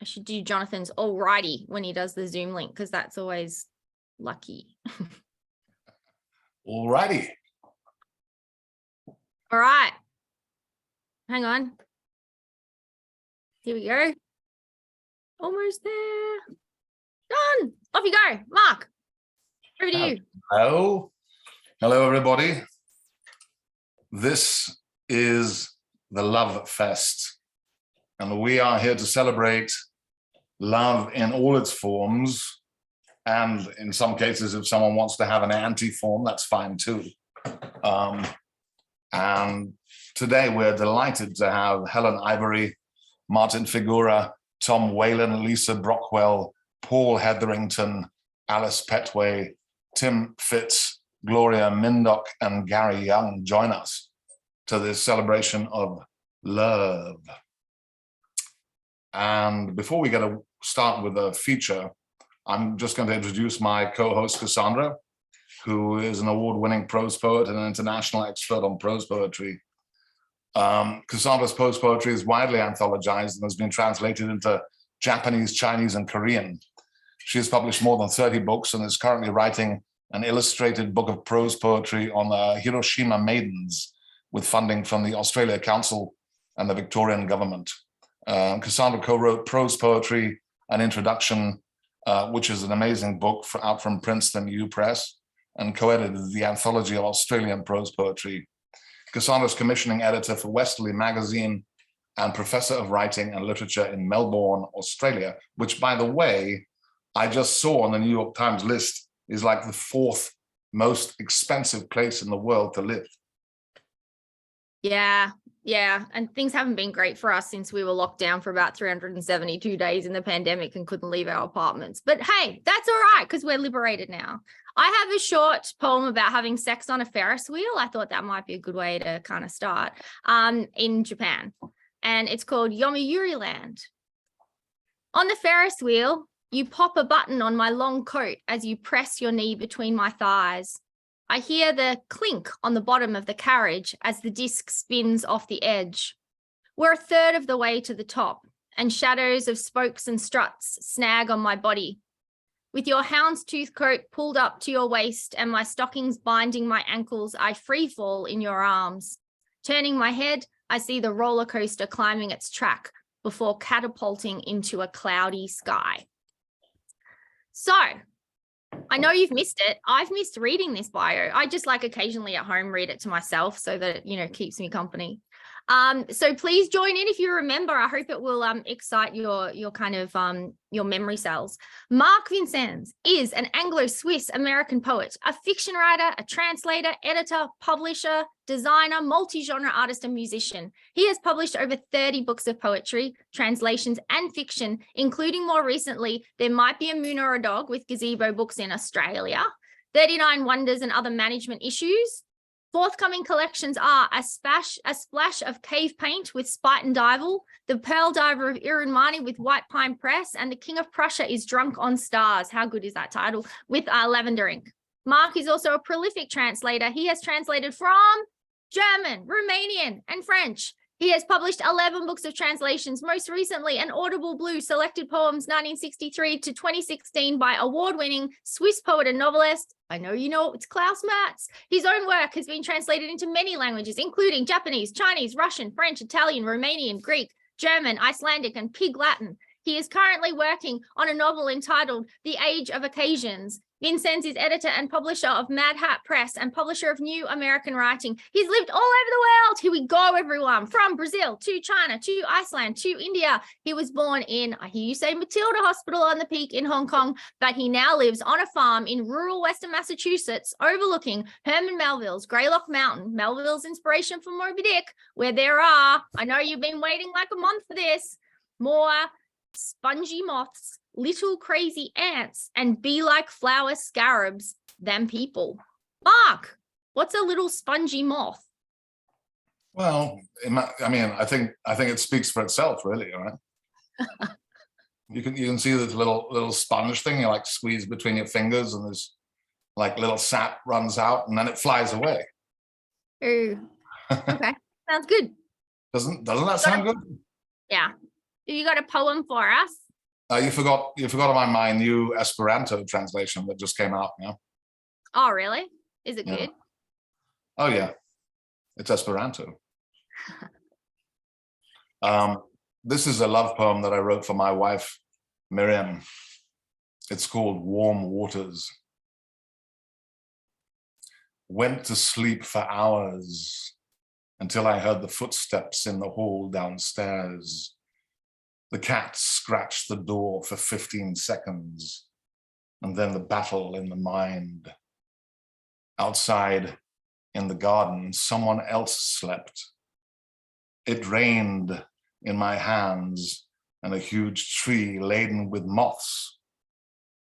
I should do Jonathan's alrighty when he does the Zoom link, because that's always lucky. Alrighty. All right. Hang on. Here we go. Almost there. Done. Off you go. Mark, over to you. Hello. Hello, everybody. This is the Love Fest, and we are here to celebrate love in all its forms. And in some cases, if someone wants to have an anti-form, that's fine too. And today we're delighted to have Helen Ivory, Martin Figura, Tom Whalen, Lisa Brockwell, Paul Hetherington, Alice Pettway, Tim Fitz, Gloria, Mindock, and Gary Young join us to this celebration of love. And before we get to start with the feature, I'm just going to introduce my co-host Cassandra, who is an award-winning prose poet and an international expert on prose poetry. Cassandra's prose poetry is widely anthologized and has been translated into Japanese, Chinese, and Korean. She has published more than 30 books and is currently writing an illustrated book of prose poetry on the Hiroshima Maidens with funding from the Australia Council and the Victorian government. Cassandra co-wrote Prose Poetry, an Introduction, which is an amazing book out from Princeton U Press, and co-edited the Anthology of Australian Prose Poetry. Cassandra's commissioning editor for Westerly magazine and professor of writing and literature in Melbourne, Australia, which, by the way, I just saw on the New York Times list is like the 4th most expensive place in the world to live. Yeah. And things haven't been great for us since we were locked down for about 372 days in the pandemic and couldn't leave our apartments. But hey, that's all right, because we're liberated now. I have a short poem about having sex on a Ferris wheel. I thought that might be a good way to kind of start in Japan. And it's called Yomiuri Land. On the Ferris wheel, you pop a button on my long coat as you press your knee between my thighs. I hear the clink on the bottom of the carriage as the disc spins off the edge. We're a third of the way to the top, and shadows of spokes and struts snag on my body. With your houndstooth coat pulled up to your waist and my stockings binding my ankles, I free fall in your arms. Turning my head, I see the roller coaster climbing its track before catapulting into a cloudy sky. So, I know you've missed it. I've missed reading this bio. I just like occasionally at home read it to myself so that, it keeps me company. So please join in if you remember. I hope it will excite your kind of your memory cells. Mark Vincennes is an Anglo-Swiss American poet, a fiction writer, a translator, editor, publisher, designer, multi-genre artist, and musician. He has published over 30 books of poetry, translations, and fiction, including more recently, There Might Be a Moon or a Dog with Gazebo Books in Australia, 39 Wonders and Other Management Issues. Forthcoming collections are A Splash of Cave Paint with Spite and Dival, The Pearl Diver of Irunmani with White Pine Press, and The King of Prussia is Drunk on Stars. How good is that title? With Lavender Ink. Mark is also a prolific translator. He has translated from German, Romanian, and French. He has published 11 books of translations, most recently an Audible Blue Selected Poems 1963 to 2016 by award-winning Swiss poet and novelist, I know you know, it's Klaus Matz. His own work has been translated into many languages, including Japanese, Chinese, Russian, French, Italian, Romanian, Greek, German, Icelandic, and Pig Latin. He is currently working on a novel entitled The Age of Occasions. Vincennes is editor and publisher of Mad Hat Press and publisher of New American Writing. He's lived all over the world. Here we go, everyone. From Brazil to China to Iceland to India. He was born in, I hear you say, Matilda Hospital on the Peak in Hong Kong, but he now lives on a farm in rural Western Massachusetts overlooking Herman Melville's Greylock Mountain, Melville's inspiration for Moby Dick, where there are, I know you've been waiting like a month for this, more spongy moths, little crazy ants, and bee-like flower scarabs than people. Mark, what's a little spongy moth? Well, I think it speaks for itself, really, right? you can see this little sponge thing you like squeeze between your fingers, and there's like little sap runs out, and then it flies away. Ooh. Okay, sounds good. Doesn't that sound good? Yeah. You got a poem for us? You forgot about my new Esperanto translation that just came out. Yeah. Oh, really? Is it Yeah. good? Oh yeah, it's Esperanto. This is a love poem that I wrote for my wife, Miriam. It's called Warm Waters. Went to sleep for hours until I heard the footsteps in the hall downstairs. The cat scratched the door for 15 seconds, and then the battle in the mind. Outside in the garden, someone else slept. It rained in my hands, and a huge tree laden with moths,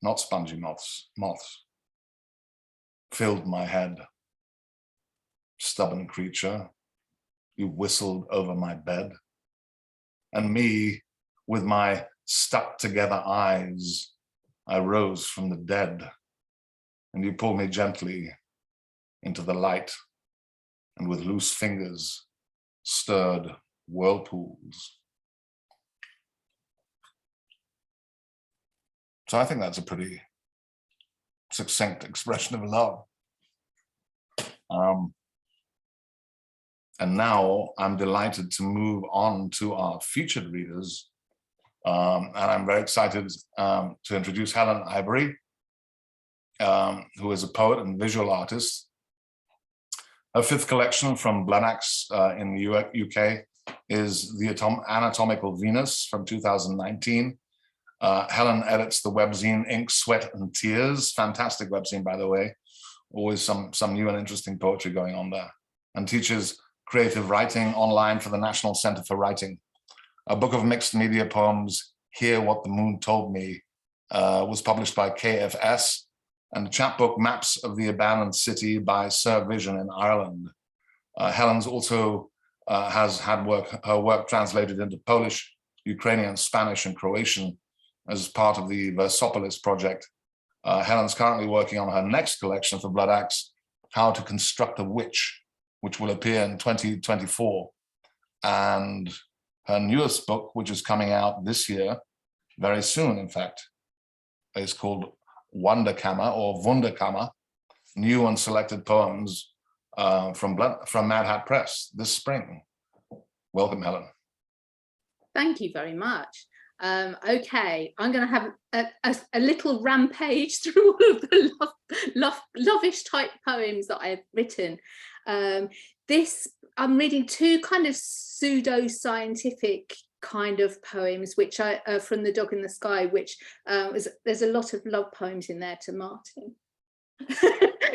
not spongy moths, filled my head. Stubborn creature, you whistled over my bed, and me, with my stuck together eyes, I rose from the dead, and you pulled me gently into the light, and with loose fingers stirred whirlpools. So I think that's a pretty succinct expression of love. And now I'm delighted to move on to our featured readers. And I'm very excited to introduce Helen Ivory, who is a poet and visual artist. Her fifth collection from Blanax in the UK is The Anatomical Venus from 2019. Helen edits the webzine Ink, Sweat and Tears. Fantastic webzine, by the way. Always some new and interesting poetry going on there. And teaches creative writing online for the National Center for Writing. A book of mixed media poems, Hear What the Moon Told Me, was published by KFS, and the chapbook Maps of the Abandoned City by Sir Vision in Ireland. Helen's also has had her work translated into Polish, Ukrainian, Spanish, and Croatian as part of the Versopolis project. Helen's currently working on her next collection for Blood Axe, How to Construct a Witch, which will appear in 2024. And her newest book, which is coming out this year, very soon, in fact, is called Wunderkammer or Wunderkammer, new and selected poems from Mad Hat Press this spring. Welcome, Helen. Thank you very much. Okay, I'm going to have a little rampage through all of the lovish type poems that I've written. I'm reading two kind of pseudo-scientific kind of poems, which are from The Dog in the Sky, which there's a lot of love poems in there to Martin.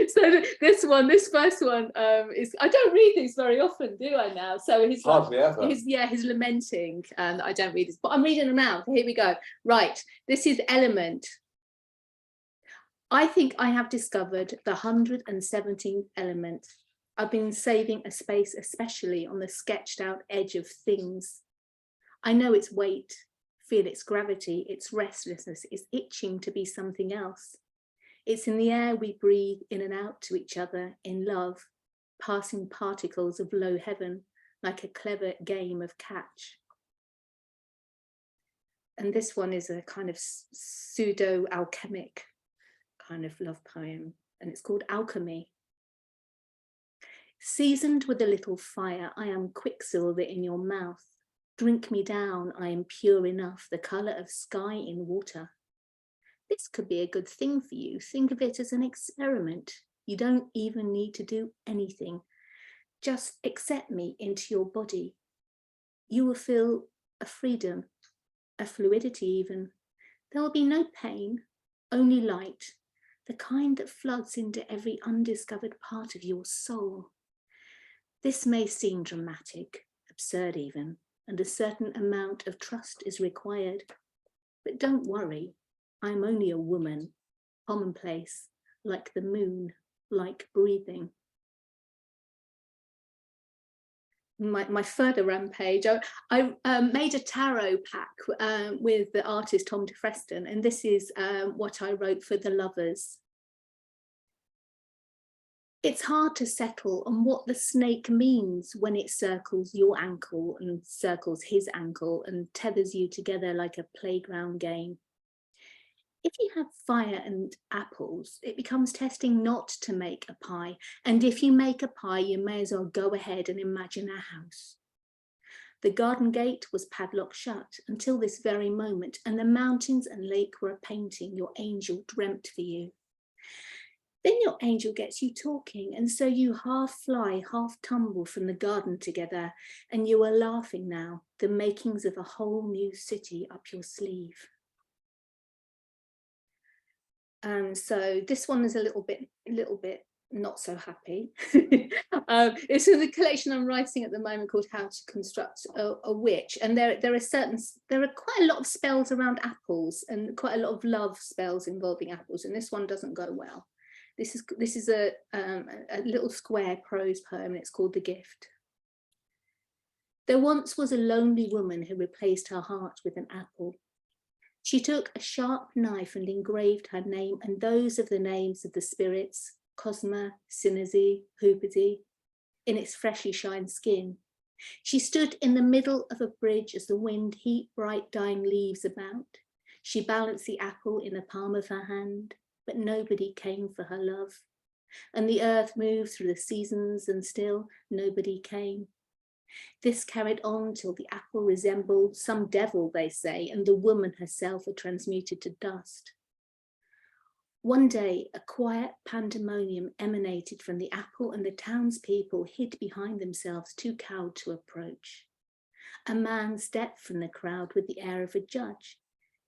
So this first one is, I don't read these very often, do I now? So he's hardly ever. He's lamenting that I don't read this, but I'm reading them now. Here we go. Right, this is Element. I think I have discovered the 117th element. I've been saving a space especially on the sketched out edge of things. I know its weight, feel its gravity, its restlessness, its itching to be something else. It's in the air we breathe in and out to each other in love, passing particles of low heaven like a clever game of catch. And this one is a kind of pseudo-alchemic kind of love poem, and it's called Alchemy. Seasoned with a little fire, I am quicksilver in your mouth. Drink me down, I am pure enough, the colour of sky in water. This could be a good thing for you. Think of it as an experiment. You don't even need to do anything. Just accept me into your body. You will feel a freedom, a fluidity even. There will be no pain, only light, the kind that floods into every undiscovered part of your soul. This may seem dramatic, absurd even, and a certain amount of trust is required. But don't worry. I'm only a woman, commonplace, like the moon, like breathing. My further rampage, I made a tarot pack with the artist Tom DeFreston, and this is what I wrote for the lovers. It's hard to settle on what the snake means when it circles your ankle and circles his ankle and tethers you together like a playground game. If you have fire and apples, it becomes testing not to make a pie. And if you make a pie, you may as well go ahead and imagine a house. The garden gate was padlocked shut until this very moment, and the mountains and lake were a painting your angel dreamt for you. Then your angel gets you talking, and so you half fly, half tumble from the garden together, and you are laughing now, the makings of a whole new city up your sleeve. So this one is a little bit not so happy. It's in the collection I'm writing at the moment called How to Construct a Witch, and there are quite a lot of spells around apples and quite a lot of love spells involving apples, and this one doesn't go well. This is a little square prose poem, and it's called The Gift. There once was a lonely woman who replaced her heart with an apple. She took a sharp knife and engraved her name and those of the names of the spirits, Cosma, Synergy, Hoopity, in its freshly shined skin. She stood in the middle of a bridge as the wind heaped bright dying leaves about. She balanced the apple in the palm of her hand, but nobody came for her love. And the earth moved through the seasons and still nobody came. This carried on till the apple resembled some devil, they say, and the woman herself were transmuted to dust. One day, a quiet pandemonium emanated from the apple, and the townspeople hid behind themselves, too cowed to approach. A man stepped from the crowd with the air of a judge.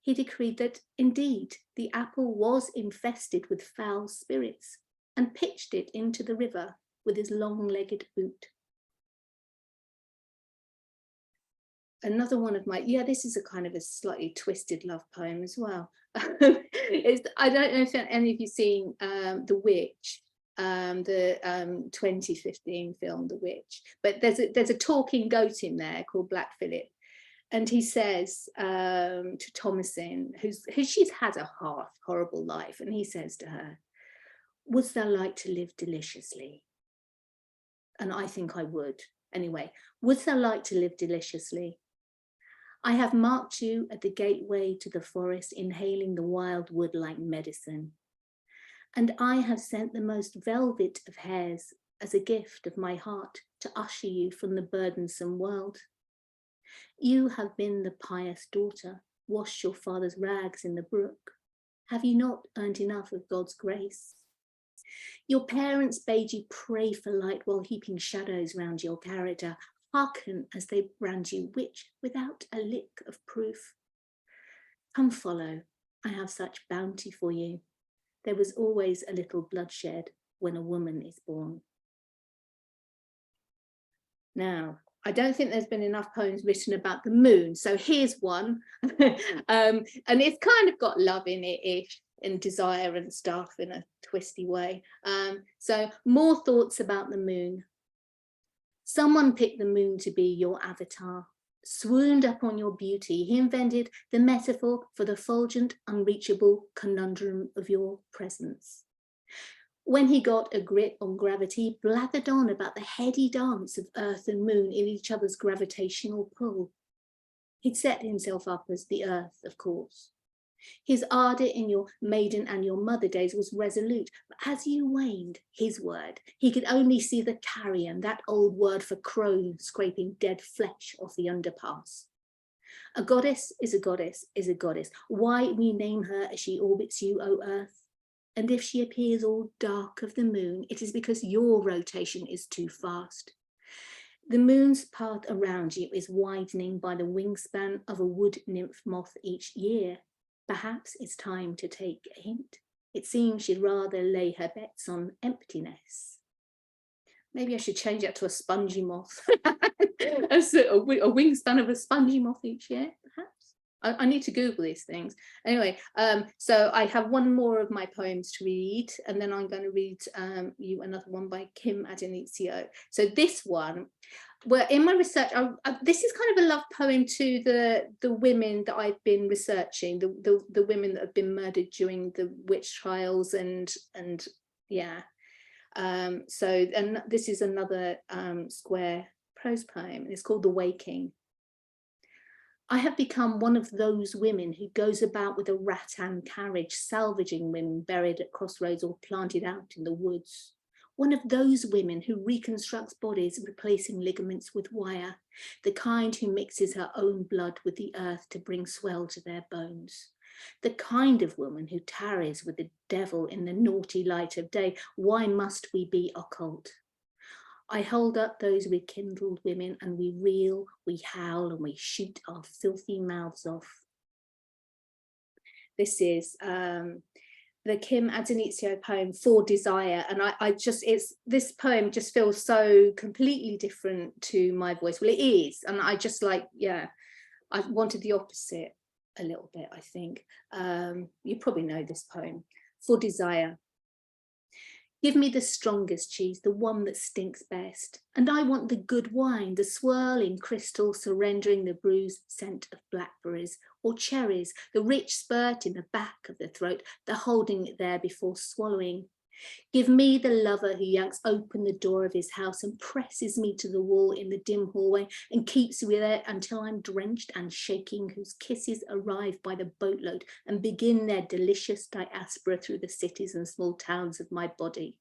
He decreed that, indeed, the apple was infested with foul spirits, and pitched it into the river with his long-legged boot. Another one of my, this is a kind of a slightly twisted love poem as well. I don't know if any of you seen The Witch, the 2015 film The Witch, but there's a talking goat in there called Black Phillip, and he says to Thomasin, she's had a horrible life, and he says to her, "Wouldst thou like to live deliciously?" And I think I would. Anyway, wouldst thou like to live deliciously? I have marked you at the gateway to the forest, inhaling the wild wood like medicine. And I have sent the most velvet of hairs as a gift of my heart to usher you from the burdensome world. You have been the pious daughter, washed your father's rags in the brook. Have you not earned enough of God's grace? Your parents bade you pray for light while heaping shadows round your character. Hearken as they brand you witch without a lick of proof. Come follow, I have such bounty for you. There was always a little bloodshed when a woman is born. Now, I don't think there's been enough poems written about the moon, so here's one. And it's kind of got love in it-ish, and desire and stuff in a twisty way. So more thoughts about the moon. Someone picked the moon to be your avatar, swooned upon your beauty. He invented the metaphor for the fulgent, unreachable conundrum of your presence. When he got a grip on gravity, blathered on about the heady dance of earth and moon in each other's gravitational pull. He'd set himself up as the earth, of course. His ardour in your maiden and your mother days was resolute, but as you waned, his word, he could only see the carrion, that old word for crone scraping dead flesh off the underpass. A goddess is a goddess is a goddess. Why rename her as she orbits you, O earth? And if she appears all dark of the moon, it is because your rotation is too fast. The moon's path around you is widening by the wingspan of a wood nymph moth each year. Perhaps it's time to take a hint. It seems she'd rather lay her bets on emptiness. Maybe I should change that to a spongy moth. A wingspan of a spongy moth each year, perhaps. I need to Google these things. Anyway, so I have one more of my poems to read, and then I'm going to read you another one by Kim Adenizio. So this one, well, in my research, this is kind of a love poem to the women that I've been researching, the women that have been murdered during the witch trials, and yeah. And this is another square prose poem. It's called The Waking. I have become one of those women who goes about with a rattan carriage, salvaging women buried at crossroads or planted out in the woods. One of those women who reconstructs bodies, replacing ligaments with wire, the kind who mixes her own blood with the earth to bring swell to their bones. The kind of woman who tarries with the devil in the naughty light of day. Why must we be occult? I hold up those rekindled women and we reel, we howl and we shoot our filthy mouths off. This is the Kim Addonizio poem For Desire, and this poem just feels so completely different to my voice. Well, it is, and I just I wanted the opposite a little bit, I think. You probably know this poem. For Desire. Give me the strongest cheese, the one that stinks best. And I want the good wine, the swirling crystal surrendering the bruised scent of blackberries or cherries, the rich spurt in the back of the throat, the holding it there before swallowing. Give me the lover who yanks open the door of his house and presses me to the wall in the dim hallway and keeps me there until I'm drenched and shaking, whose kisses arrive by the boatload and begin their delicious diaspora through the cities and small towns of my body.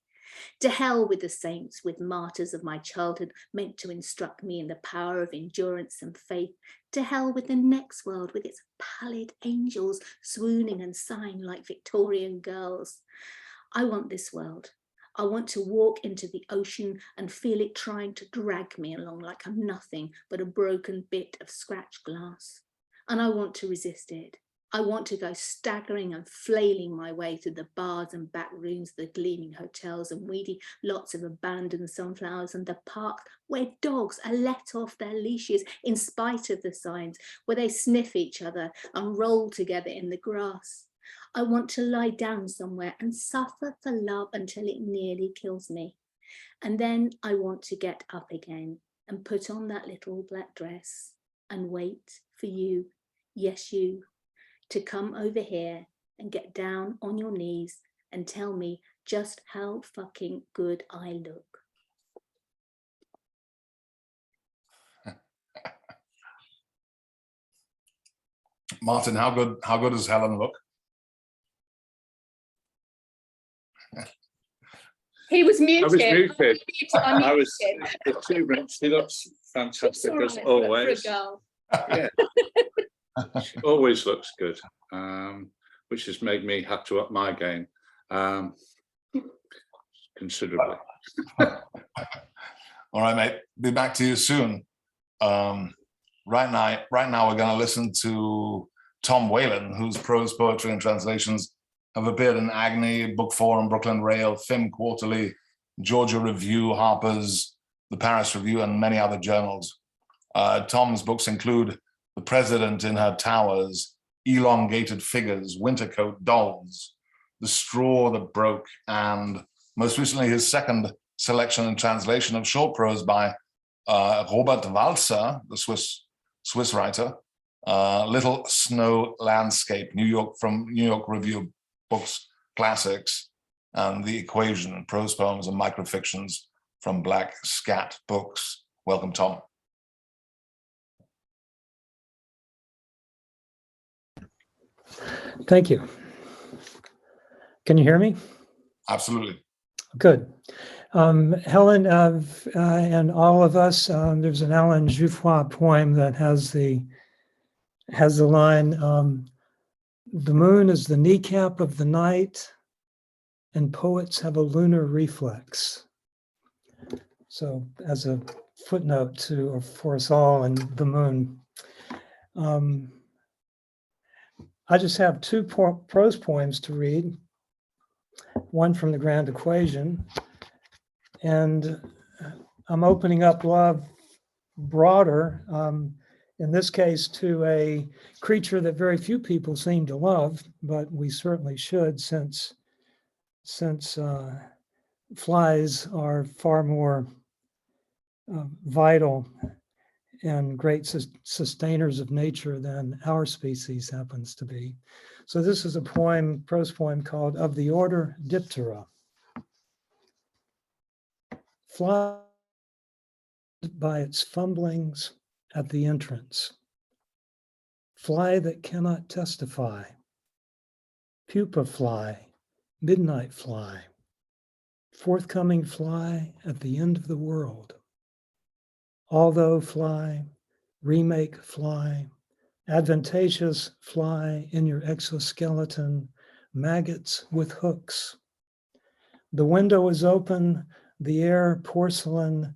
To hell with the saints, with martyrs of my childhood meant to instruct me in the power of endurance and faith. To hell with the next world, with its pallid angels swooning and sighing like Victorian girls. I want this world. I want to walk into the ocean and feel it trying to drag me along like I'm nothing but a broken bit of scratched glass. And I want to resist it. I want to go staggering and flailing my way through the bars and back rooms, the gleaming hotels and weedy lots of abandoned sunflowers and the parks where dogs are let off their leashes in spite of the signs, where they sniff each other and roll together in the grass. I want to lie down somewhere and suffer for love until it nearly kills me. And then I want to get up again and put on that little black dress and wait for you, yes you, to come over here and get down on your knees and tell me just how fucking good I look. Martin, how good does Helen look? He was muted. I was muted. I was the 2 minutes. He looks fantastic as always. Yeah. She always looks good, which has made me have to up my game considerably. All right, mate. Be back to you soon. Right now we're going to listen to Tom Whalen, whose prose poetry and translations have appeared in Agni, Book Forum, Brooklyn Rail, Fim Quarterly, Georgia Review, Harper's, the Paris Review, and many other journals. Tom's books include The President in Her Towers, Elongated Figures, Wintercoat Dolls, The Straw That Broke, and most recently his second selection and translation of short prose by Robert Walser, the Swiss writer, Little Snow Landscape, from New York Review Books Classics, and The Equation, prose poems and microfictions from Black Scat Books. Welcome, Tom. Thank you. Can you hear me? Absolutely. Good. Helen and all of us, there's an Alain Jouffroy poem that has the line, the moon is the kneecap of the night and poets have a lunar reflex. So as a footnote for us all and the moon. I just have 2 prose poems to read, one from the Grand Equation, and I'm opening up love broader, in this case to a creature that very few people seem to love, but we certainly should, since flies are far more vital and great sustainers of nature than our species happens to be. So this is a prose poem called Of the Order Diptera. Fly by its fumblings at the entrance. Fly that cannot testify. Pupa fly, midnight fly, forthcoming fly at the end of the world. Although fly, remake fly, advantageous fly in your exoskeleton, maggots with hooks. The window is open, the air porcelain,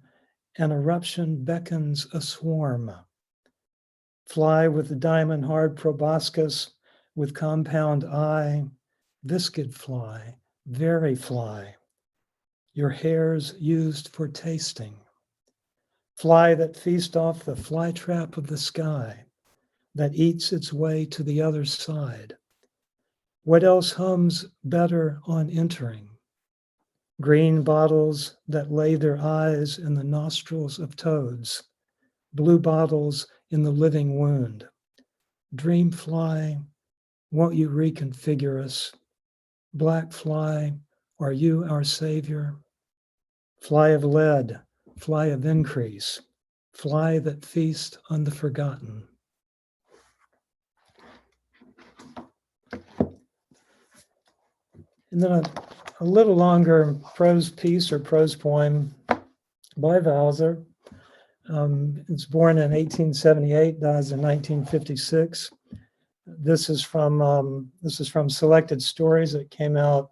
an eruption beckons a swarm. Fly with the diamond hard proboscis, with compound eye, viscid fly, very fly. Your hairs used for tasting. Fly that feast off the fly trap of the sky, that eats its way to the other side. What else hums better on entering? Green bottles that lay their eyes in the nostrils of toads, blue bottles in the living wound. Dream fly, won't you reconfigure us? Black fly, are you our savior? Fly of lead, fly of increase, fly that feast on the forgotten. And then a little longer prose piece or prose poem by Wowzer. It's born in 1878, dies in 1956. This is from Selected Stories that came out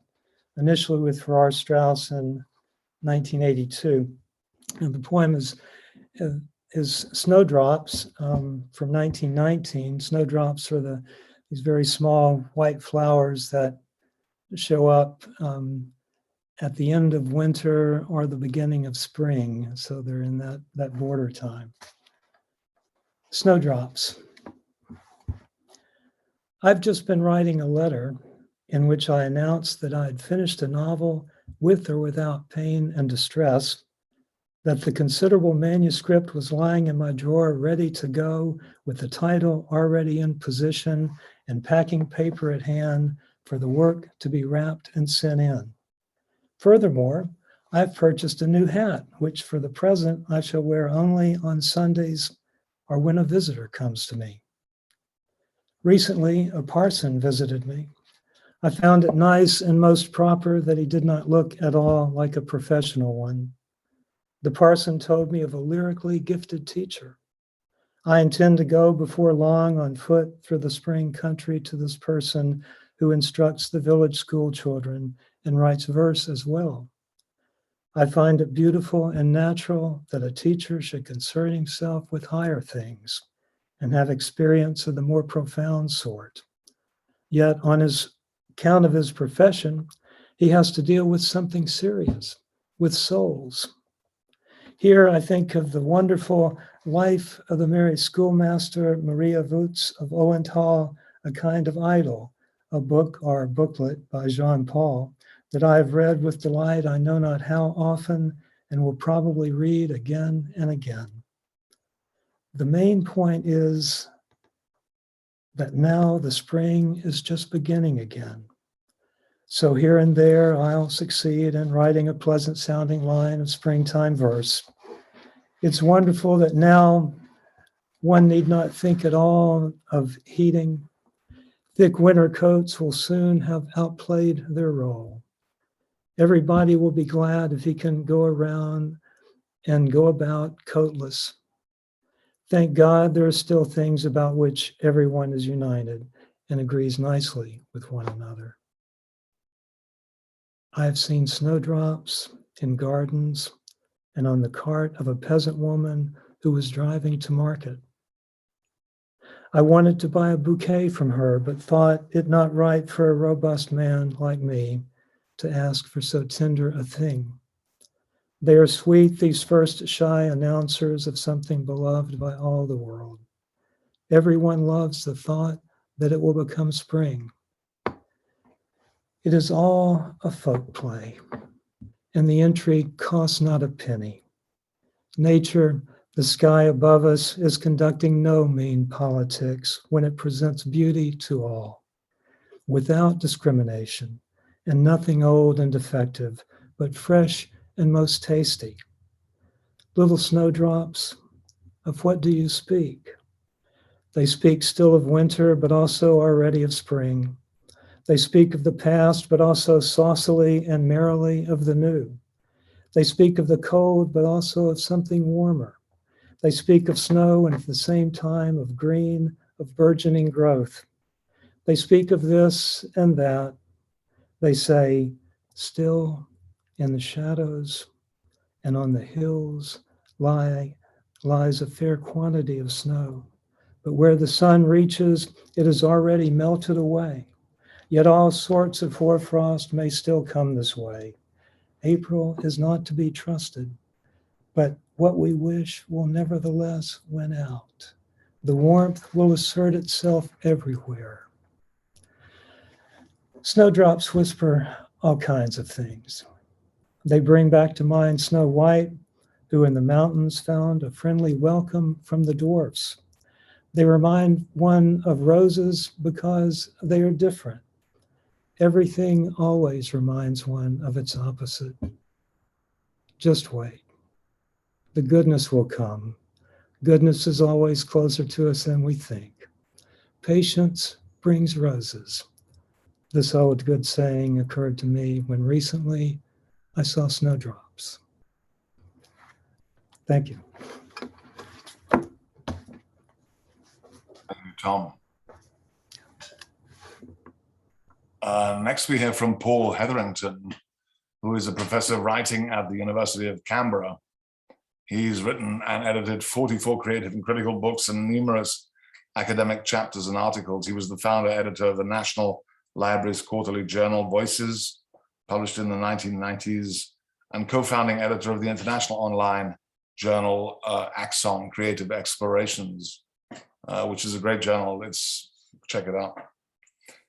initially with Farrar Straus in 1982. And the poem is Snowdrops from 1919. Snowdrops are these very small white flowers that show up at the end of winter or the beginning of spring. So they're in that border time. Snowdrops. I've just been writing a letter in which I announced that I had finished a novel with or without pain and distress, that the considerable manuscript was lying in my drawer ready to go with the title already in position and packing paper at hand for the work to be wrapped and sent in. Furthermore, I've purchased a new hat, which for the present I shall wear only on Sundays or when a visitor comes to me. Recently, a parson visited me. I found it nice and most proper that he did not look at all like a professional one. The parson told me of a lyrically gifted teacher. I intend to go before long on foot through the spring country to this person who instructs the village school children and writes verse as well. I find it beautiful and natural that a teacher should concern himself with higher things and have experience of the more profound sort. Yet on his account of his profession, he has to deal with something serious, with souls. Here I think of the wonderful Life of the Merry Schoolmaster Maria Voets of Owenthal, A Kind of Idol, a book or booklet by Jean Paul that I have read with delight I know not how often and will probably read again and again. The main point is that now the spring is just beginning again. So here and there I'll succeed in writing a pleasant sounding line of springtime verse. It's wonderful that now one need not think at all of heating. Thick winter coats will soon have outplayed their role. Everybody will be glad if he can go around and go about coatless. Thank God there are still things about which everyone is united and agrees nicely with one another. I have seen snowdrops in gardens and on the cart of a peasant woman who was driving to market. I wanted to buy a bouquet from her, but thought it not right for a robust man like me to ask for so tender a thing. They are sweet, these first shy announcers of something beloved by all the world. Everyone loves the thought that it will become spring. It is all a folk play, and the intrigue costs not a penny. Nature, the sky above us, is conducting no mean politics when it presents beauty to all, without discrimination, and nothing old and defective, but fresh and most tasty, Little snowdrops, of what do you speak? They speak still of winter, but also already of spring. They speak of the past, but also saucily and merrily of the new. They speak of the cold, but also of something warmer. They speak of snow and at the same time of green, of burgeoning growth. They speak of this and that. They say, still in the shadows and on the hills lies a fair quantity of snow. But where the sun reaches, it has already melted away. Yet all sorts of hoarfrost may still come this way. April is not to be trusted, but what we wish will nevertheless win out. The warmth will assert itself everywhere. Snowdrops whisper all kinds of things. They bring back to mind Snow White, who in the mountains found a friendly welcome from the dwarfs. They remind one of roses because they are different. Everything always reminds one of its opposite. Just wait. The goodness will come. Goodness is always closer to us than we think. Patience brings roses. This old good saying occurred to me when recently I saw snowdrops. Thank you. Thank you, Tom. Next, we hear from Paul Hetherington, who is a professor of writing at the University of Canberra. He's written and edited 44 creative and critical books and numerous academic chapters and articles. He was the founder editor of the National Library's quarterly journal, Voices, published in the 1990s, and co-founding editor of the international online journal, Axon, Creative Explorations, which is a great journal. Check it out.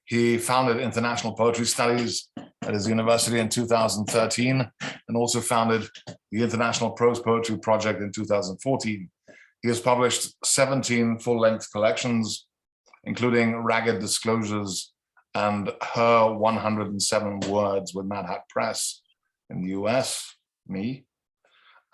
He founded International Poetry Studies at his university in 2013, and also founded the International Prose Poetry Project in 2014. He has published 17 full-length collections, including Ragged Disclosures and Her 107 Words with Mad Hat Press in the US, me,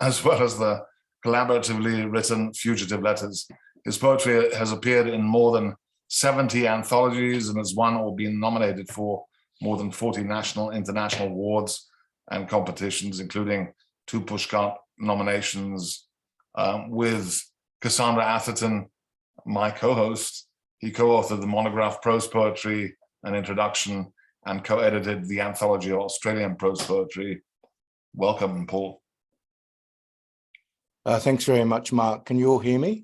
as well as the collaboratively written Fugitive Letters. His poetry has appeared in more than 70 anthologies and has won or been nominated for more than 40 national, international awards and competitions, including 2 Pushcart nominations. With Cassandra Atherton, my co-host, he co-authored the monograph Prose Poetry, an Introduction, and co-edited the anthology of Australian prose poetry. Welcome, Paul. Thanks very much, Mark. Can you all hear me?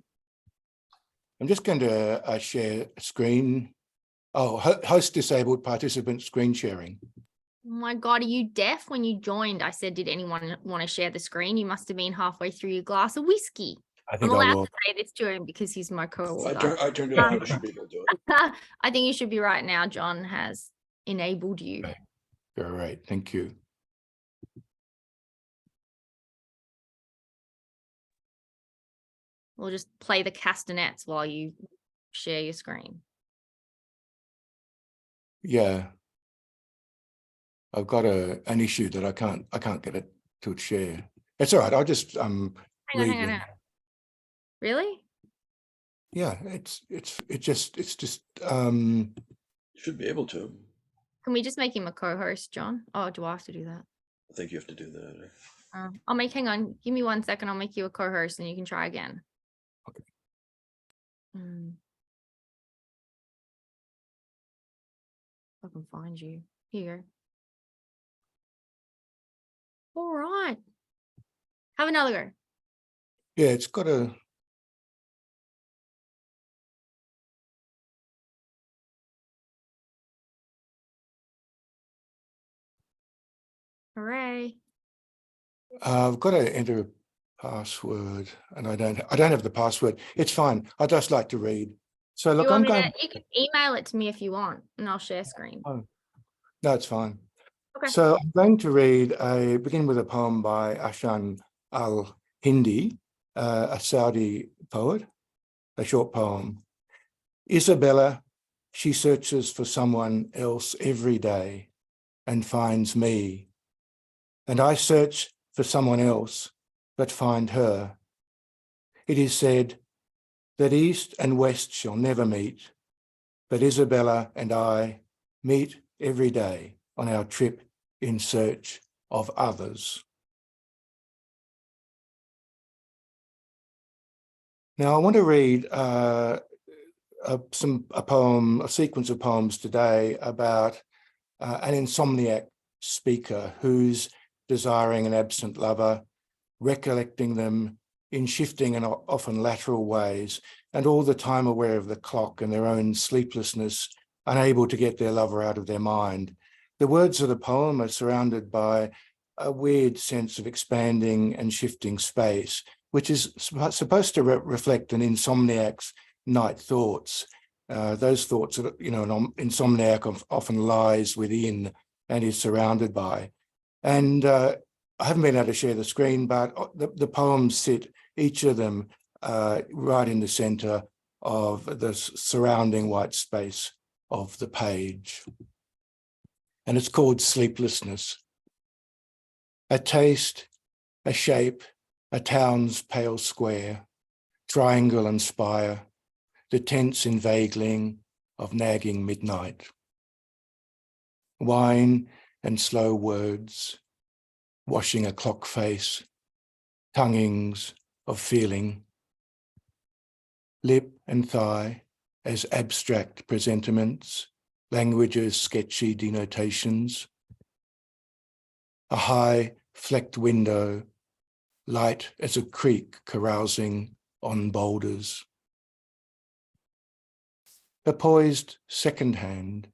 I'm just going to share screen. Oh, host disabled participant screen sharing. Oh my God, are you deaf? When you joined, I said, did anyone want to share the screen? You must have been halfway through your glass of whiskey. I think I'm I allowed will. to say this to him because he's my co-author. I turned it on. I should be able to do it. I think you should be right now. John has enabled you. Okay. All right, thank you. We'll just play the castanets while you share your screen. Yeah, I've got an issue that I can't get it to share. It's all right. I'll just Hang on. Really? Yeah, it's just Should be able to. Can we just make him a co-host, John? Oh, do I have to do that? I think you have to do that. Hang on, give me 1 second. I'll make you a co-host and you can try again. Okay. I can find you. Here you go. All right. Have another go. Yeah, it's got a. Hooray. I've got to enter a password, and I don't have the password. It's fine. I'd just like to read. So look, I'm going. You can email it to me if you want, and I'll share screen. Oh, no, it's fine. Okay. So I'm going to begin with a poem by Ashan al-Hindi, a Saudi poet, a short poem. Isabella, she searches for someone else every day and finds me. And I search for someone else but find her. It is said that east and west shall never meet, but Isabella and I meet every day on our trip in search of others. Now I want to read a sequence of poems today about an insomniac speaker who's desiring an absent lover, recollecting them in shifting and often lateral ways, and all the time aware of the clock and their own sleeplessness, unable to get their lover out of their mind. The words of the poem are surrounded by a weird sense of expanding and shifting space, which is supposed to reflect an insomniac's night thoughts. Those thoughts that, you know, an insomniac often lies within and is surrounded by. And I haven't been able to share the screen, but the poems sit, each of them, right in the center of the surrounding white space of the page. And it's called Sleeplessness. A taste, a shape, a town's pale square, triangle and spire, the tense inveigling of nagging midnight. Wine and slow words, washing a clock face, tonguings of feeling, lip and thigh as abstract presentiments, language's sketchy denotations, a high flecked window, light as a creek carousing on boulders. A poised second hand,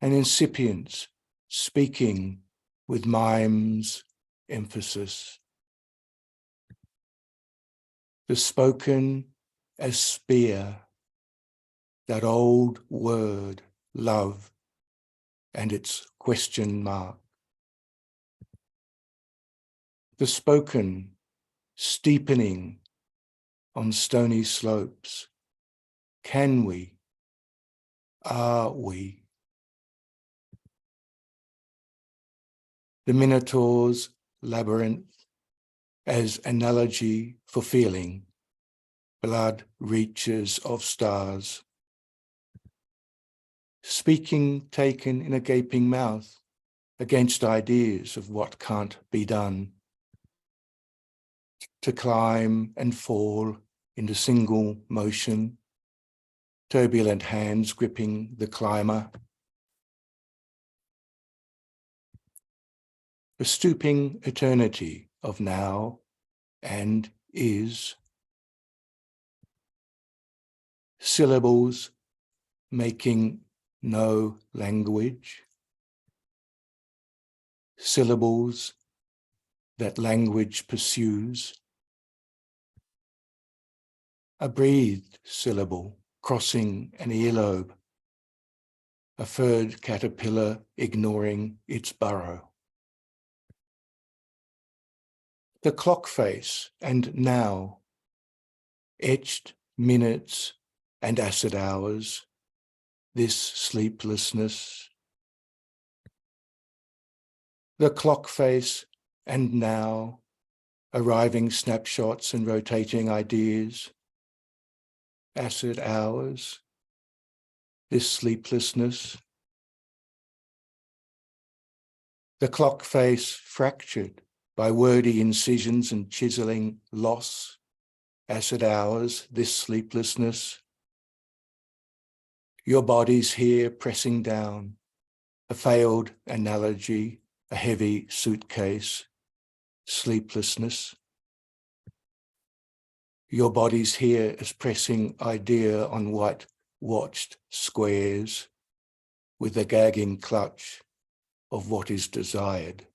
an incipient speaking with mime's emphasis. The spoken as spear, that old word, love, and its question mark. The spoken steepening on stony slopes. Can we? Are we? The Minotaur's labyrinth as analogy for feeling, blood reaches of stars. Speaking taken in a gaping mouth against ideas of what can't be done. To climb and fall into single motion, turbulent hands gripping the climber. The stooping eternity of now and is. Syllables making no language. Syllables that language pursues. A breathed syllable crossing an earlobe. A furred caterpillar ignoring its burrow. The clock face and now, etched minutes and acid hours, this sleeplessness. The clock face and now, arriving snapshots and rotating ideas, acid hours, this sleeplessness. The clock face fractured by wordy incisions and chiseling loss, acid hours, this sleeplessness. Your body's here pressing down, a failed analogy, a heavy suitcase, sleeplessness. Your body's here as pressing idea on white-watched squares with the gagging clutch of what is desired.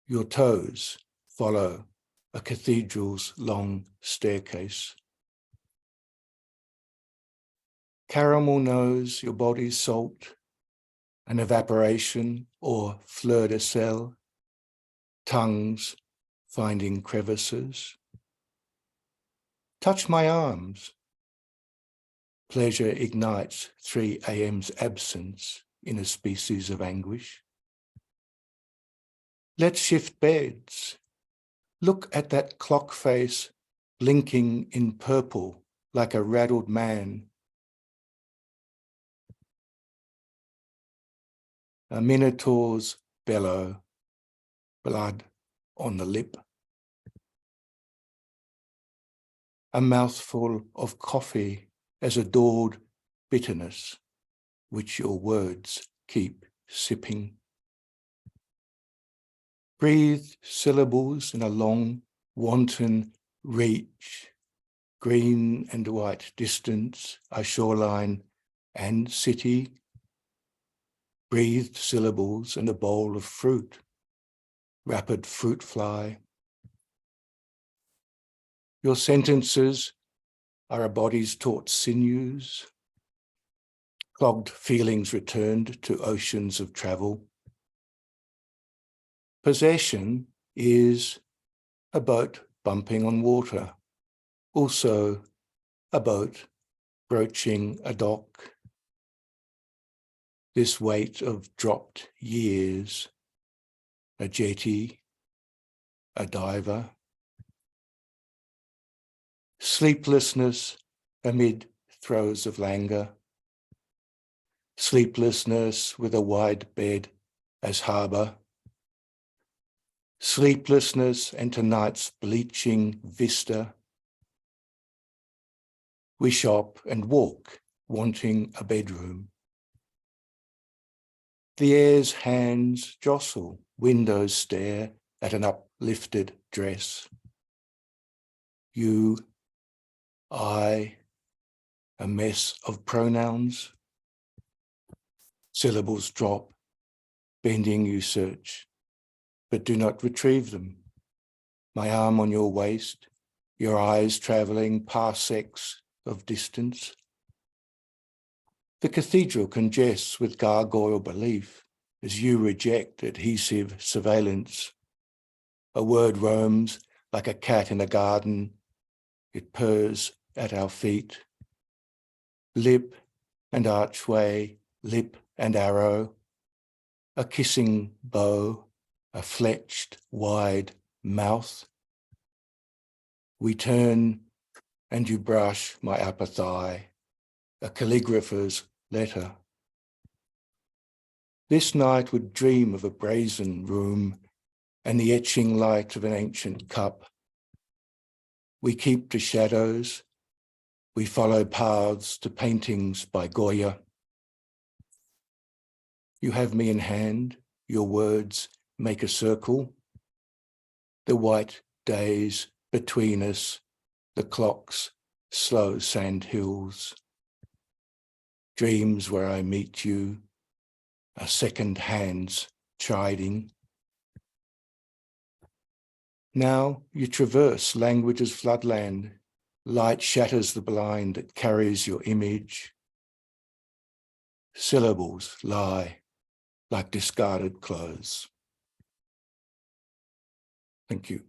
Your toes follow a cathedral's long staircase. Caramel knows your body's salt, an evaporation or fleur de sel, tongues finding crevices. Touch my arms. Pleasure ignites 3 a.m.'s absence in a species of anguish. Let's shift beds. Look at that clock face blinking in purple like a rattled man. A minotaur's bellow, blood on the lip. A mouthful of coffee as adored bitterness, which your words keep sipping. Breathe syllables in a long, wanton reach. Green and white distance, a shoreline and city. Breathed syllables and a bowl of fruit. Rapid fruit fly. Your sentences are a body's taut sinews. Clogged feelings returned to oceans of travel. Possession is a boat bumping on water, also a boat broaching a dock. This weight of dropped years, a jetty, a diver. Sleeplessness amid throes of languor. Sleeplessness with a wide bed as harbour. Sleeplessness and tonight's bleaching vista. We shop and walk, wanting a bedroom. The air's hands jostle, windows stare at an uplifted dress. You, I, a mess of pronouns. Syllables drop, bending you search, but do not retrieve them. My arm on your waist, your eyes travelling parsecs of distance. The cathedral congests with gargoyle belief as you reject adhesive surveillance. A word roams like a cat in a garden. It purrs at our feet. Lip and archway, lip and arrow. A kissing bow, a fletched wide mouth. We turn and you brush my upper thigh, a calligrapher's letter. This night would dream of a brazen room and the etching light of an ancient cup. We keep to shadows. We follow paths to paintings by Goya. You have me in hand, your words make a circle. The white days between us, the clock's slow sand hills. Dreams where I meet you, a second hand's chiding. Now you traverse language's floodland. Light shatters the blind that carries your image. Syllables lie like discarded clothes. Thank you.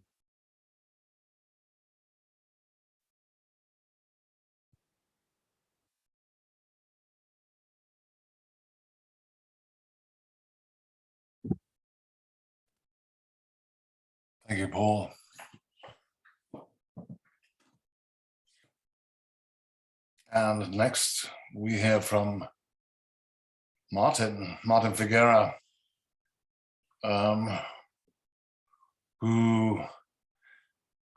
Thank you, Paul. And next we hear from Martin Figura,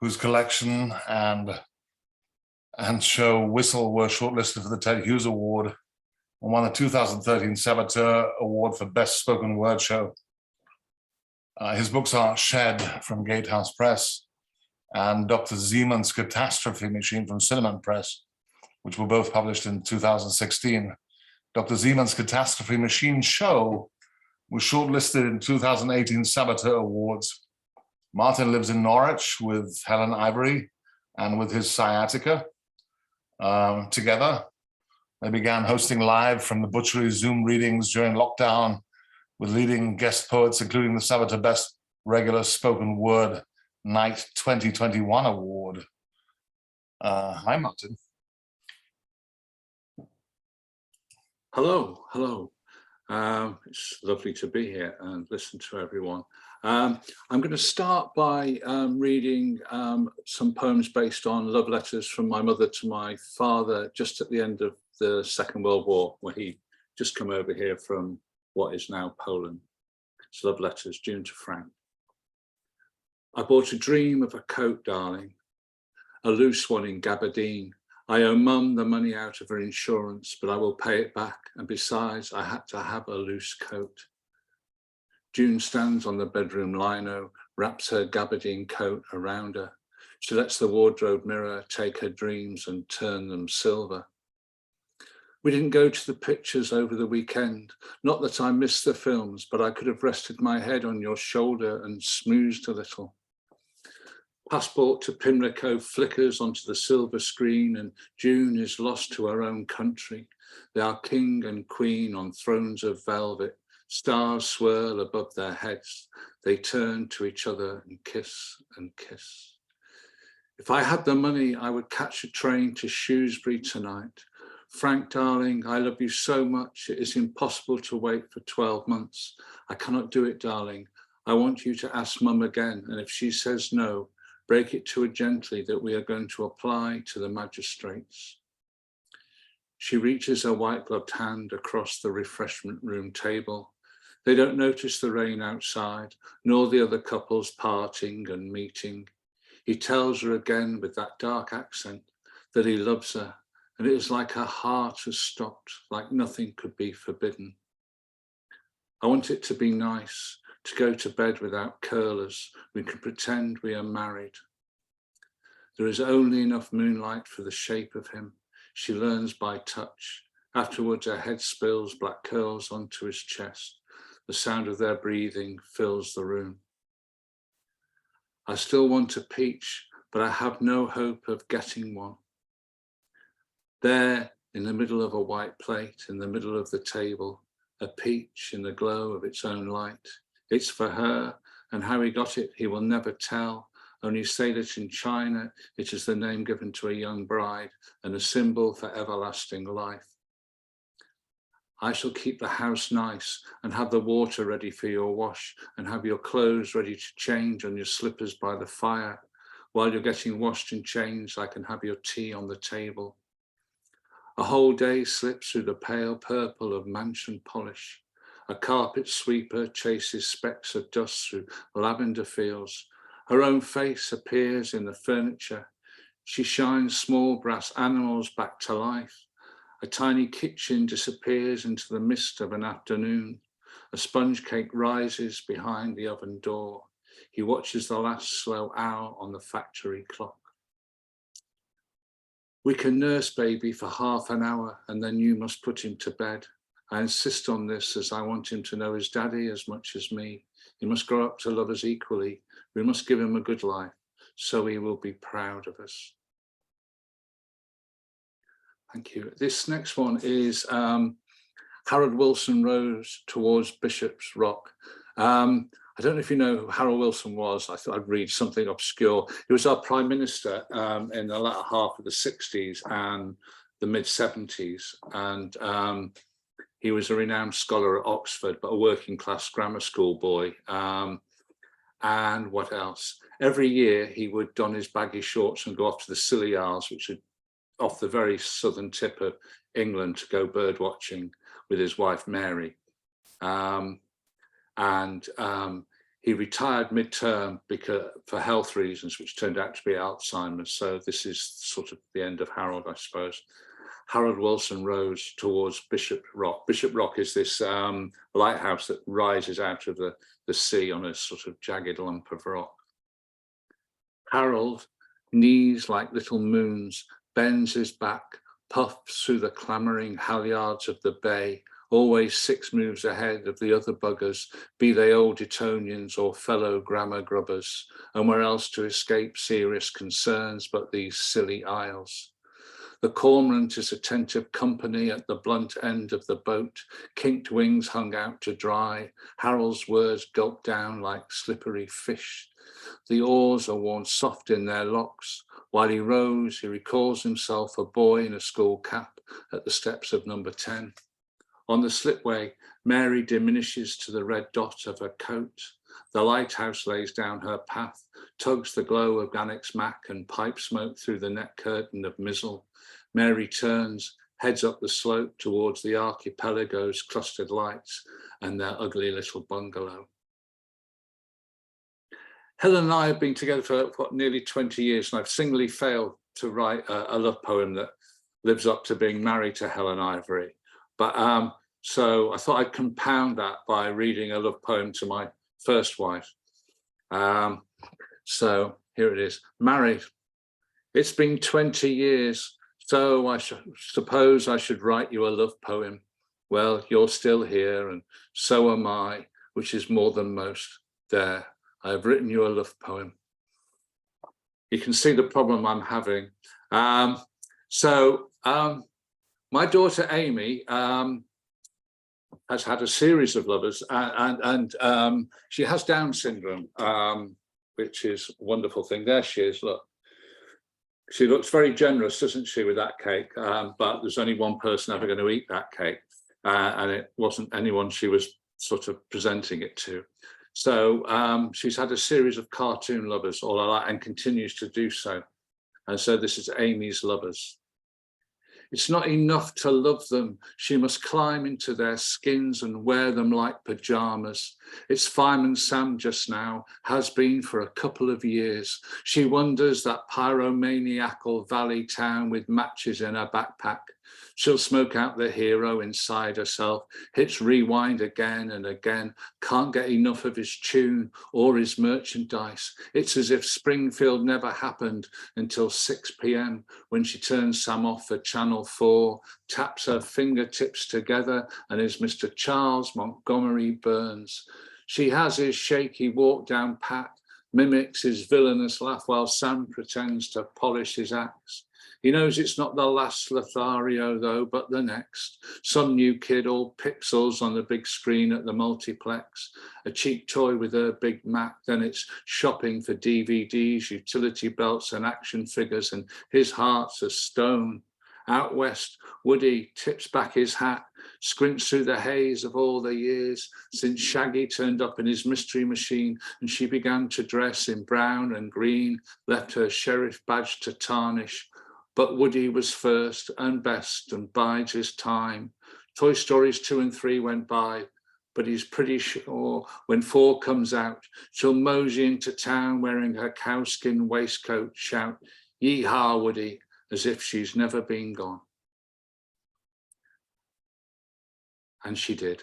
whose collection and show Whistle were shortlisted for the Ted Hughes Award and won the 2013 Saboteur Award for Best Spoken Word Show. His books are Shed from Gatehouse Press and Dr. Siemens' Catastrophe Machine from Cinnamon Press, which were both published in 2016. Dr. Siemens' Catastrophe Machine show was shortlisted in 2018 Saboteur Awards. Martin lives in Norwich with Helen, Ivory, and with his sciatica. Together, they began hosting live from the Butchery Zoom readings during lockdown with leading guest poets, including the Saboteur Best Regular Spoken Word Night 2021 Award. Hi, Martin. Hello. It's lovely to be here and listen to everyone. I'm going to start by reading some poems based on love letters from my mother to my father just at the end of the Second World War, where he just come over here from what is now Poland. It's love letters, June to Frank. I bought a dream of a coat, darling, a loose one in gabardine. I owe Mum the money out of her insurance, but I will pay it back. And besides, I had to have a loose coat. June stands on the bedroom lino, wraps her gabardine coat around her. She lets the wardrobe mirror take her dreams and turn them silver. We didn't go to the pictures over the weekend. Not that I missed the films, but I could have rested my head on your shoulder and smoothed a little. Passport to Pimlico flickers onto the silver screen, and June is lost to her own country. They are king and queen on thrones of velvet. Stars swirl above their heads. They turn to each other and kiss and kiss. If I had the money, I would catch a train to Shrewsbury tonight. Frank, darling, I love you so much. It is impossible to wait for 12 months. I cannot do it, darling. I want you to ask Mum again, and if she says no, break it to her gently that we are going to apply to the magistrates. She reaches her white-gloved hand across the refreshment room table. They don't notice the rain outside, nor the other couples parting and meeting. He tells her again with that dark accent that he loves her, and it is like her heart has stopped, like nothing could be forbidden. I want it to be nice, to go to bed without curlers. We can pretend we are married. There is only enough moonlight for the shape of him. She learns by touch. Afterwards, her head spills black curls onto his chest. The sound of their breathing fills the room. I still want a peach, but I have no hope of getting one. There, in the middle of a white plate, in the middle of the table, a peach in the glow of its own light. It's for her, and how he got it, he will never tell. Only say that in China, it is the name given to a young bride and a symbol for everlasting life. I shall keep the house nice and have the water ready for your wash and have your clothes ready to change on your slippers by the fire. While you're getting washed and changed, I can have your tea on the table. A whole day slips through the pale purple of mansion polish. A carpet sweeper chases specks of dust through lavender fields. Her own face appears in the furniture. She shines small brass animals back to life. A tiny kitchen disappears into the mist of an afternoon. A sponge cake rises behind the oven door. He watches the last slow hour on the factory clock. We can nurse baby for half an hour and then you must put him to bed. I insist on this as I want him to know his daddy as much as me. He must grow up to love us equally. We must give him a good life so he will be proud of us. Thank you. This next one is Harold Wilson Rose Towards Bishop's Rock. I don't know if you know who Harold Wilson was. I thought I'd read something obscure. He was our Prime Minister in the latter half of the 60s and the mid-70s. And he was a renowned scholar at Oxford, but a working class grammar school boy. And what else? Every year he would don his baggy shorts and go off to the Scilly Isles, which are off the very southern tip of England, to go bird watching with his wife, Mary. He retired mid-term because for health reasons, which turned out to be Alzheimer's. So this is sort of the end of Harold, I suppose. Harold Wilson Rose Towards Bishop Rock. Bishop Rock is this lighthouse that rises out of the sea on a sort of jagged lump of rock. Harold, knees like little moons, bends his back, puffs through the clamouring halyards of the bay, always 6 moves ahead of the other buggers, be they old Etonians or fellow grammar grubbers, and where else to escape serious concerns but these silly isles. The cormorant is attentive company at the blunt end of the boat, kinked wings hung out to dry, Harold's words gulped down like slippery fish. The oars are worn soft in their locks. While he rows, he recalls himself a boy in a school cap at the steps of number 10. On the slipway, Mary diminishes to the red dot of her coat. The lighthouse lays down her path, tugs the glow of Gannick's mac and pipe smoke through the net curtain of Mizzle. Mary turns, heads up the slope towards the archipelago's clustered lights and their ugly little bungalow. Helen and I have been together for nearly 20 years, and I've singly failed to write a love poem that lives up to being married to Helen Ivory. But so I thought I'd compound that by reading a love poem to my first wife. So here it is. Married. It's been 20 years, so I suppose I should write you a love poem. Well, you're still here, and so am I, which is more than most. There, I have written you a love poem. You can see the problem I'm having. My daughter Amy has had a series of lovers, and she has Down syndrome, which is a wonderful thing. There she is, look. She looks very generous, doesn't she, with that cake? But there's only one person ever going to eat that cake, and it wasn't anyone she was sort of presenting it to. So she's had a series of cartoon lovers all her life and continues to do so. And so this is Amy's lovers. It's not enough to love them. She must climb into their skins and wear them like pajamas. It's Fireman Sam just now, has been for a couple of years. She wanders that pyromaniacal valley town with matches in her backpack. She'll smoke out the hero inside herself, hits rewind again and again, can't get enough of his tune or his merchandise. It's as if Springfield never happened until 6 p.m. when she turns Sam off for Channel 4, taps her fingertips together and is Mr. Charles Montgomery Burns. She has his shaky walk down pat, mimics his villainous laugh while Sam pretends to polish his axe. He knows it's not the last Lothario though, but the next. Some new kid, all pixels on the big screen at the multiplex. A cheap toy with her Big Mac, then it's shopping for DVDs, utility belts and action figures, and his heart's a stone. Out west, Woody tips back his hat, squints through the haze of all the years since Shaggy turned up in his mystery machine and she began to dress in brown and green, left her sheriff badge to tarnish. But Woody was first and best and bides his time. Toy Stories 2 and 3 went by, but he's pretty sure when 4 comes out, she'll mosey into town wearing her cowskin waistcoat, shout, "Yee-haw, Woody," as if she's never been gone. And she did.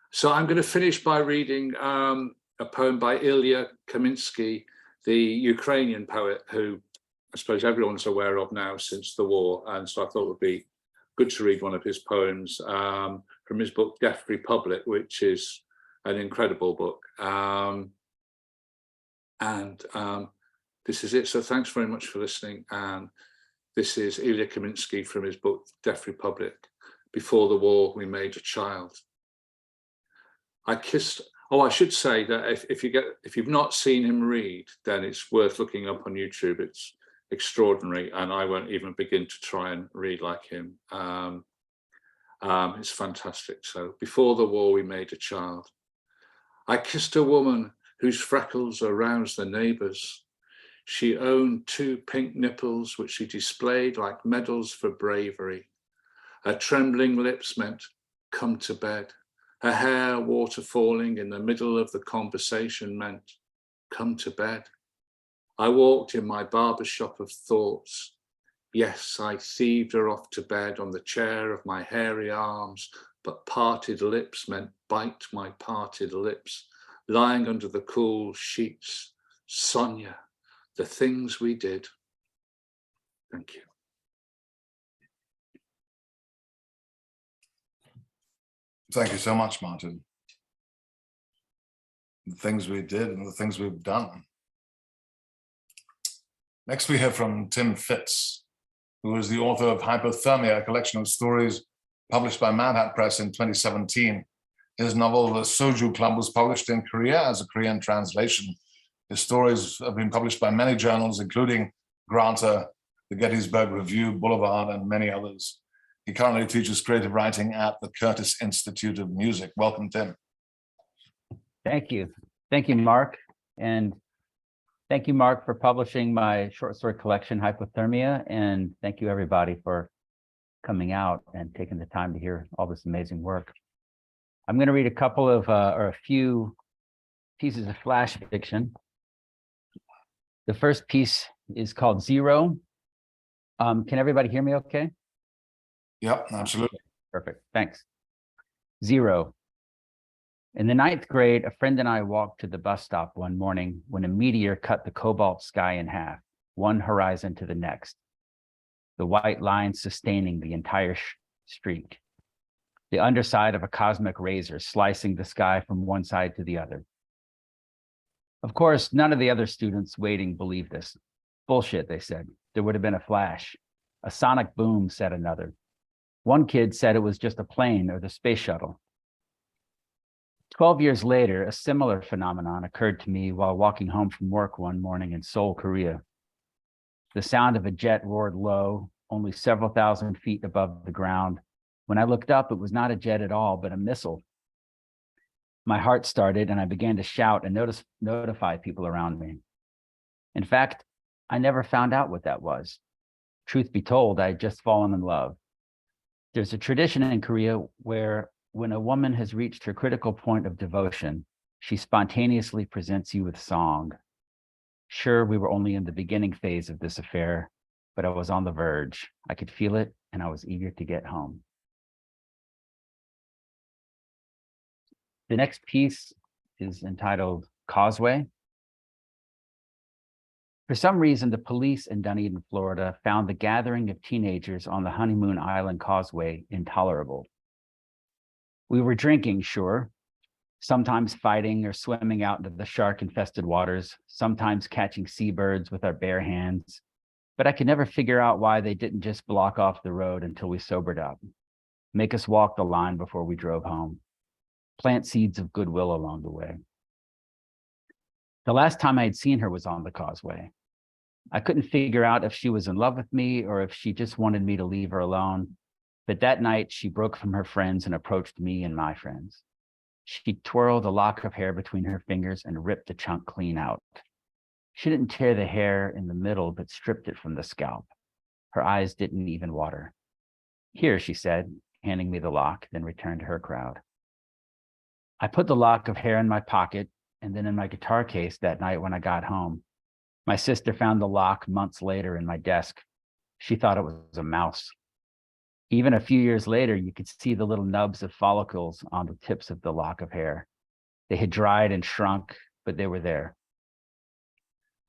So I'm going to finish by reading a poem by Ilya Kaminsky, the Ukrainian poet who I suppose everyone's aware of now since the war. And so I thought it would be good to read one of his poems from his book, Deaf Republic, which is an incredible book. This is it. So thanks very much for listening. And this is Ilya Kaminsky from his book, Deaf Republic. Before the war, we made a child. I kissed. Oh, I should say that if you've not seen him read, then it's worth looking up on YouTube. It's extraordinary, and I won't even begin to try and read like him. It's fantastic. So, before the war, we made a child. I kissed a woman whose freckles aroused the neighbors. She owned 2 pink nipples, which she displayed like medals for bravery. Her trembling lips meant, "Come to bed." Her hair, water falling in the middle of the conversation, meant, "Come to bed." I walked in my barbershop of thoughts. Yes, I thieved her off to bed on the chair of my hairy arms, but parted lips meant bite my parted lips, lying under the cool sheets. Sonia, the things we did. Thank you. Thank you so much, Martin. The things we did and the things we've done. Next, we hear from Tim Fitz, who is the author of Hypothermia, a collection of stories published by Mad Hat Press in 2017. His novel, The Soju Club, was published in Korea as a Korean translation. His stories have been published by many journals, including Granta, the Gettysburg Review, Boulevard, and many others. He currently teaches creative writing at the Curtis Institute of Music. Welcome, Tim. Thank you. Thank you, Mark. And thank you, Mark, for publishing my short story collection, Hypothermia. And thank you, everybody, for coming out and taking the time to hear all this amazing work. I'm going to read a couple of, or a few pieces of flash fiction. The first piece is called Zero. Can everybody hear me okay? Yep, absolutely. Perfect, thanks. Zero. In the 9th grade, a friend and I walked to the bus stop one morning when a meteor cut the cobalt sky in half, one horizon to the next, the white line sustaining the entire streak, the underside of a cosmic razor slicing the sky from one side to the other. Of course, none of the other students waiting believed this. Bullshit, they said. There would have been a flash. A sonic boom, said another. One kid said it was just a plane or the space shuttle. 12 years later, a similar phenomenon occurred to me while walking home from work one morning in Seoul, Korea. The sound of a jet roared low, only several thousand feet above the ground. When I looked up, it was not a jet at all, but a missile. My heart started and I began to shout and notify people around me. In fact, I never found out what that was. Truth be told, I had just fallen in love. There's a tradition in Korea where when a woman has reached her critical point of devotion, she spontaneously presents you with song. Sure, we were only in the beginning phase of this affair, but I was on the verge. I could feel it, and I was eager to get home. The next piece is entitled Causeway. For some reason, the police in Dunedin, Florida, found the gathering of teenagers on the Honeymoon Island Causeway intolerable. We were drinking, sure, sometimes fighting or swimming out into the shark-infested waters, sometimes catching seabirds with our bare hands, but I could never figure out why they didn't just block off the road until we sobered up, make us walk the line before we drove home, plant seeds of goodwill along the way. The last time I had seen her was on the Causeway. I couldn't figure out if she was in love with me or if she just wanted me to leave her alone. But that night, she broke from her friends and approached me and my friends. She twirled a lock of hair between her fingers and ripped the chunk clean out. She didn't tear the hair in the middle, but stripped it from the scalp. Her eyes didn't even water. Here, she said, handing me the lock, then returned to her crowd. I put the lock of hair in my pocket and then in my guitar case that night when I got home. My sister found the lock months later in my desk. She thought it was a mouse. Even a few years later, you could see the little nubs of follicles on the tips of the lock of hair. They had dried and shrunk, but they were there.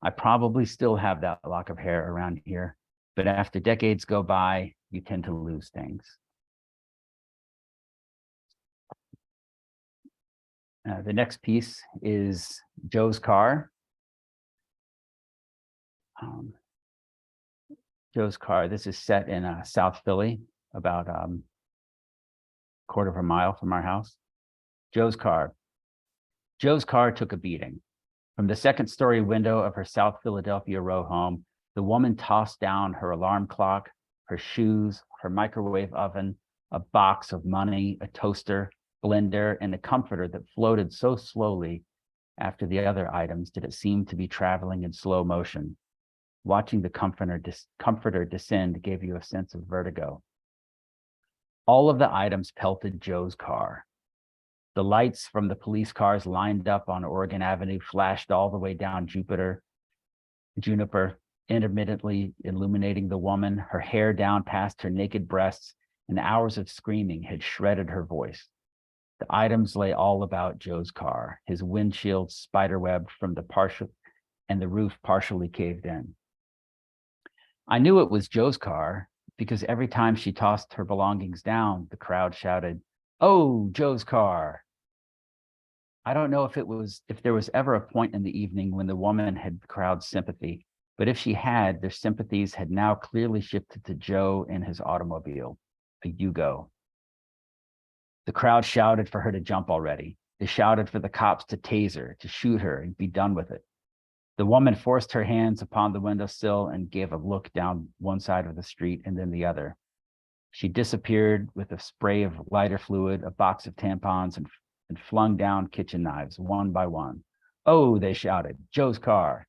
I probably still have that lock of hair around here, but after decades go by, you tend to lose things. The next piece is Joe's Car. Joe's Car, this is set in South Philly, about a quarter of a mile from our house. Joe's car. Joe's car took a beating. From the second-story window of her South Philadelphia row home, the woman tossed down her alarm clock, her shoes, her microwave oven, a box of money, a toaster, blender, and a comforter that floated so slowly after the other items did it seem to be traveling in slow motion. Watching the comforter descend gave you a sense of vertigo. All of the items pelted Joe's car. The lights from the police cars lined up on Oregon Avenue flashed all the way down Juniper, intermittently illuminating the woman, her hair down past her naked breasts, and hours of screaming had shredded her voice. The items lay all about Joe's car, his windshield spiderwebbed from the roof partially caved in. I knew it was Joe's car because every time she tossed her belongings down, the crowd shouted, "Oh, Joe's car." I don't know if there was ever a point in the evening when the woman had the crowd's sympathy, but if she had, their sympathies had now clearly shifted to Joe and his automobile, a Yugo. The crowd shouted for her to jump already. They shouted for the cops to tase her, to shoot her and be done with it. The woman forced her hands upon the windowsill and gave a look down one side of the street and then the other. She disappeared with a spray of lighter fluid, a box of tampons, and flung down kitchen knives one by one. Oh, they shouted, Joe's car.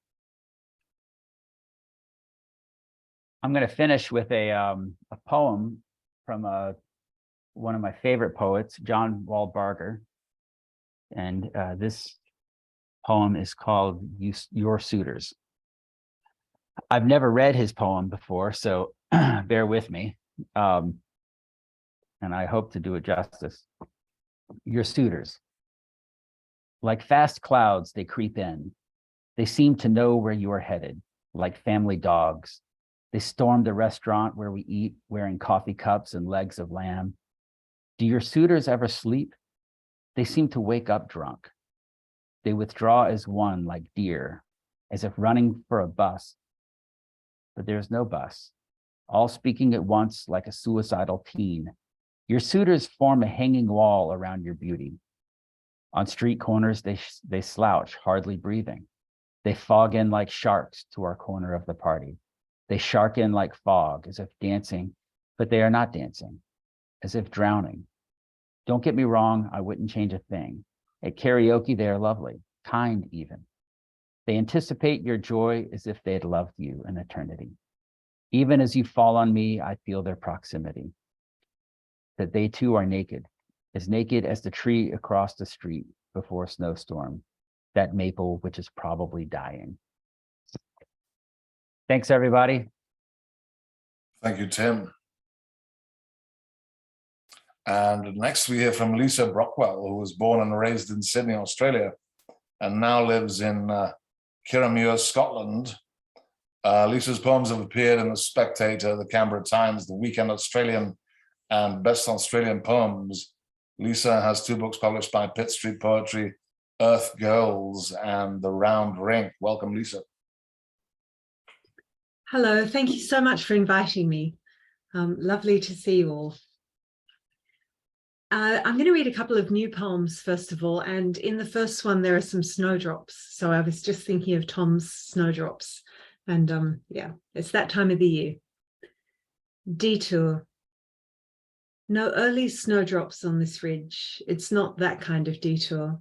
I'm going to finish with a poem from one of my favorite poets, John Waldbarger. And this poem is called Your Suitors. I've never read his poem before, so bear with me. And I hope to do it justice. Your suitors. Like fast clouds, they creep in. They seem to know where you are headed, like family dogs. They storm the restaurant where we eat, wearing coffee cups and legs of lamb. Do your suitors ever sleep? They seem to wake up drunk. They withdraw as one, like deer, as if running for a bus. But there's no bus, all speaking at once like a suicidal teen. Your suitors form a hanging wall around your beauty. On street corners, they slouch, hardly breathing. They fog in like sharks to our corner of the party. They shark in like fog, as if dancing, but they are not dancing, as if drowning. Don't get me wrong, I wouldn't change a thing. At karaoke, they are lovely, kind even. They anticipate your joy as if they had loved you in eternity. Even as you fall on me, I feel their proximity. That they too are naked as the tree across the street before a snowstorm, that maple which is probably dying. Thanks, everybody. Thank you, Tim. And next we hear from Lisa Brockwell, who was born and raised in Sydney, Australia, and now lives in Kirramure, Scotland. Lisa's poems have appeared in The Spectator, The Canberra Times, The Weekend Australian, and Best Australian Poems. Lisa has 2 books published by Pitt Street Poetry, Earth Girls and The Round Ring. Welcome, Lisa. Hello, thank you so much for inviting me. Lovely to see you all. I'm going to read a couple of new poems, first of all, and in the first one there are some snowdrops. So I was just thinking of Tom's snowdrops, and yeah, it's that time of the year. Detour. No early snowdrops on this ridge. It's not that kind of detour.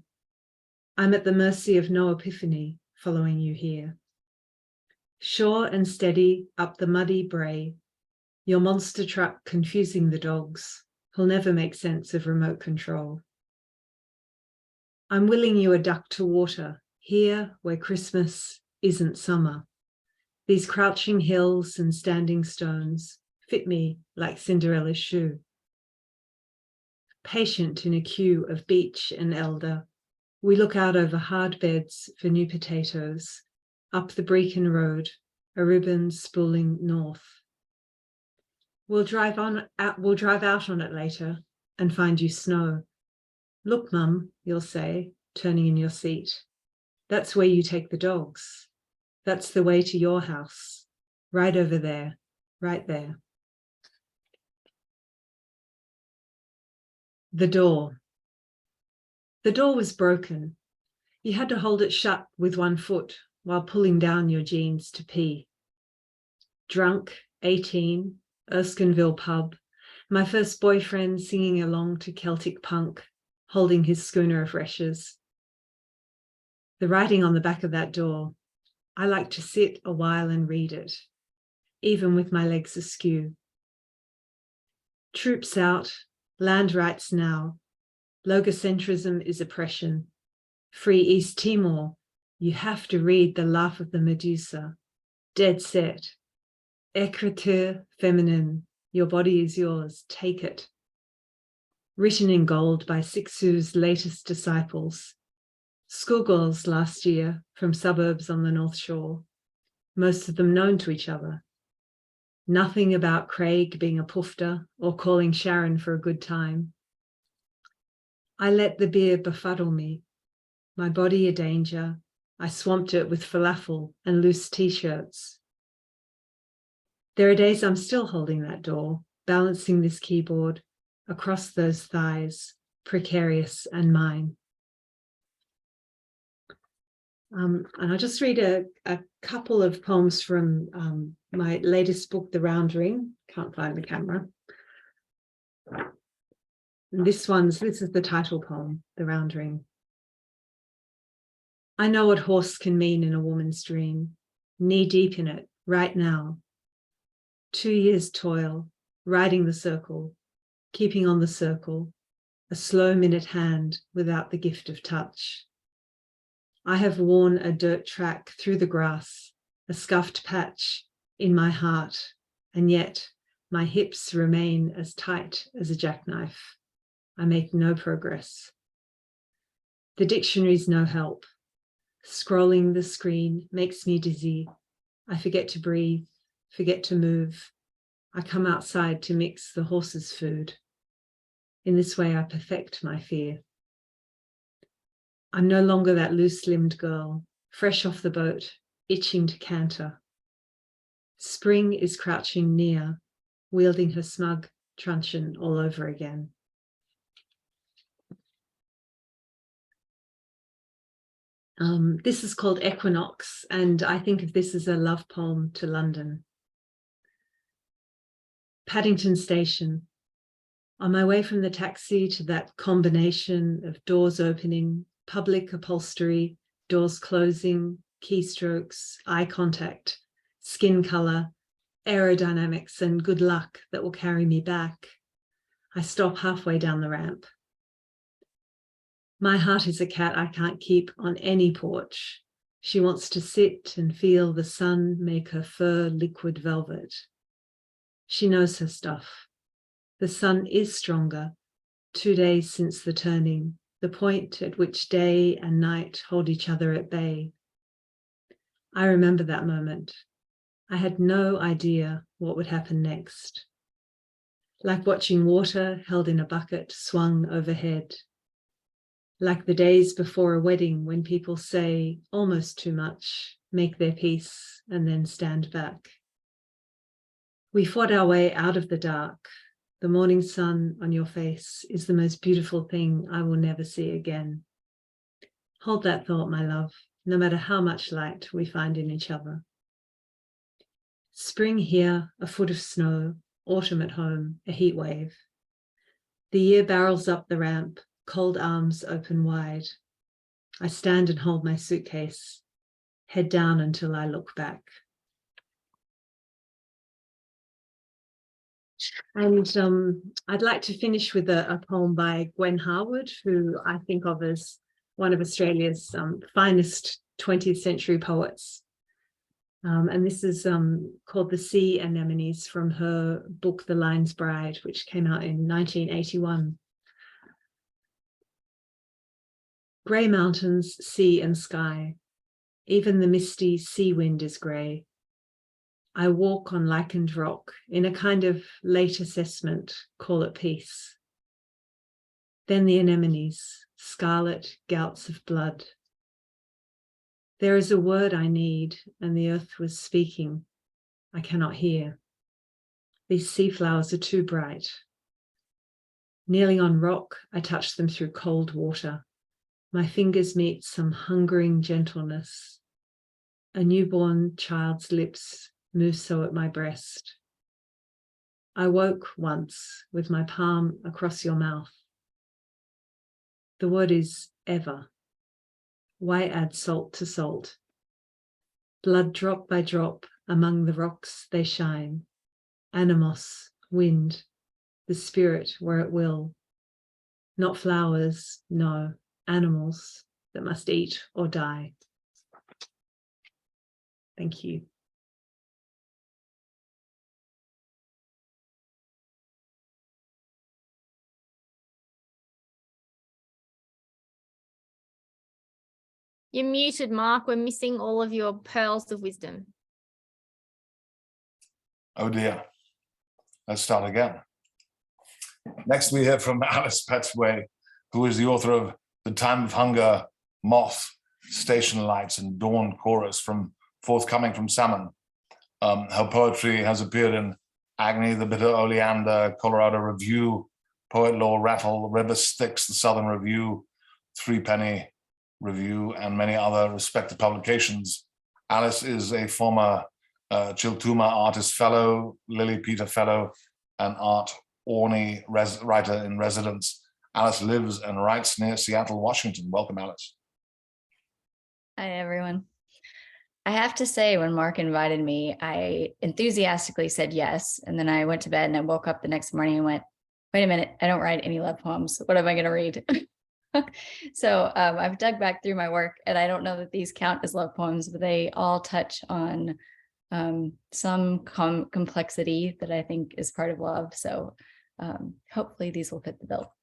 I'm at the mercy of no epiphany following you here. Sure and steady up the muddy brae, your monster truck confusing the dogs, who'll never make sense of remote control. I'm willing you a duck to water, here where Christmas isn't summer. These crouching hills and standing stones fit me like Cinderella's shoe. Patient in a queue of beech and elder, we look out over hard beds for new potatoes, up the Brecon Road, a ribbon spooling north. We'll drive out on it later and find you snow. Look, Mum, you'll say, turning in your seat. That's where you take the dogs. That's the way to your house. Right over there, right there. The door. The door was broken. You had to hold it shut with one foot while pulling down your jeans to pee. Drunk, 18, Erskineville pub, my first boyfriend singing along to Celtic punk, holding his schooner of Reshes. The writing on the back of that door, I like to sit a while and read it, even with my legs askew. Troops out, land rights now, logocentrism is oppression. Free East Timor, you have to read The Laugh of the Medusa, dead set. Écriture féminine, your body is yours, take it. Written in gold by Sixu's latest disciples. Schoolgirls last year from suburbs on the North Shore, most of them known to each other. Nothing about Craig being a poofter or calling Sharon for a good time. I let the beer befuddle me, my body a danger. I swamped it with falafel and loose t-shirts. There are days I'm still holding that door, balancing this keyboard across those thighs, precarious and mine. And I'll just read a couple of poems from my latest book, The Round Ring. Can't find the camera. And this is the title poem, The Round Ring. I know what horse can mean in a woman's dream, knee deep in it right now. 2 years toil, riding the circle, keeping on the circle, a slow minute hand without the gift of touch. I have worn a dirt track through the grass, a scuffed patch in my heart, and yet my hips remain as tight as a jackknife. I make no progress. The dictionary's no help. Scrolling the screen makes me dizzy. I forget to breathe, forget to move. I come outside to mix the horse's food. In this way, I perfect my fear. I'm no longer that loose-limbed girl, fresh off the boat, itching to canter. Spring is crouching near, wielding her smug truncheon all over again. This is called Equinox, and I think of this as a love poem to London. Paddington Station. On my way from the taxi to that combination of doors opening, public upholstery, doors closing, keystrokes, eye contact, skin color, aerodynamics, and good luck that will carry me back, I stop halfway down the ramp. My heart is a cat I can't keep on any porch. She wants to sit and feel the sun make her fur liquid velvet. She knows her stuff. The sun is stronger, 2 days since the turning, the point at which day and night hold each other at bay. I remember that moment. I had no idea what would happen next. Like watching water held in a bucket swung overhead. Like the days before a wedding when people say almost too much, make their peace, and then stand back. We fought our way out of the dark. The morning sun on your face is the most beautiful thing I will never see again. Hold that thought, my love, no matter how much light we find in each other. Spring here, a foot of snow, autumn at home, a heat wave. The year barrels up the ramp, cold arms open wide. I stand and hold my suitcase, head down until I look back. And I'd like to finish with a poem by Gwen Harwood, who I think of as one of Australia's finest 20th century poets. And this is called The Sea Anemones from her book, The Lion's Bride, which came out in 1981. Grey mountains, sea and sky, even the misty sea wind is grey. I walk on lichened rock in a kind of late assessment, call it peace. Then the anemones, scarlet gouts of blood. There is a word I need, and the earth was speaking. I cannot hear. These sea flowers are too bright. Kneeling on rock, I touch them through cold water. My fingers meet some hungering gentleness. A newborn child's lips move so at my breast. I woke once with my palm across your mouth. The word is ever. Why add salt to salt? Blood drop by drop among the rocks they shine. Animos, wind, the spirit where it will. Not flowers, no, animals that must eat or die. Thank you. You're muted, Mark. We're missing all of your pearls of wisdom. Oh dear. Let's start again. Next we hear from Alice Pettway, who is the author of The Time of Hunger, Moth, Station Lights, and Dawn Chorus, forthcoming from Salmon. Her poetry has appeared in Agony, The Bitter Oleander, Colorado Review, Poet Law Rattle, River Styx, The Southern Review, Threepenny Review, and many other respected publications. Alice is a former Chiltuma Artist Fellow, Lily Peter Fellow, and Art Orney Writer in Residence. Alice lives and writes near Seattle, Washington. Welcome, Alice. Hi, everyone. I have to say, when Mark invited me, I enthusiastically said yes. And then I went to bed and I woke up the next morning and went, wait a minute, I don't write any love poems. What am I going to read? So I've dug back through my work, and I don't know that these count as love poems, but they all touch on some complexity that I think is part of love. So hopefully these will fit the bill.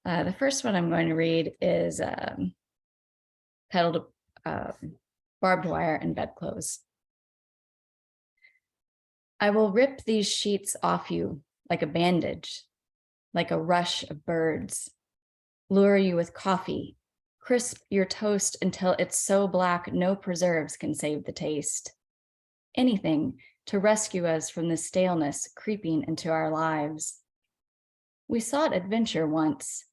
The first one I'm going to read is titled Barbed Wire and Bedclothes. I will rip these sheets off you like a bandage, like a rush of birds, lure you with coffee, crisp your toast until it's so black no preserves can save the taste. Anything to rescue us from the staleness creeping into our lives. We sought adventure once,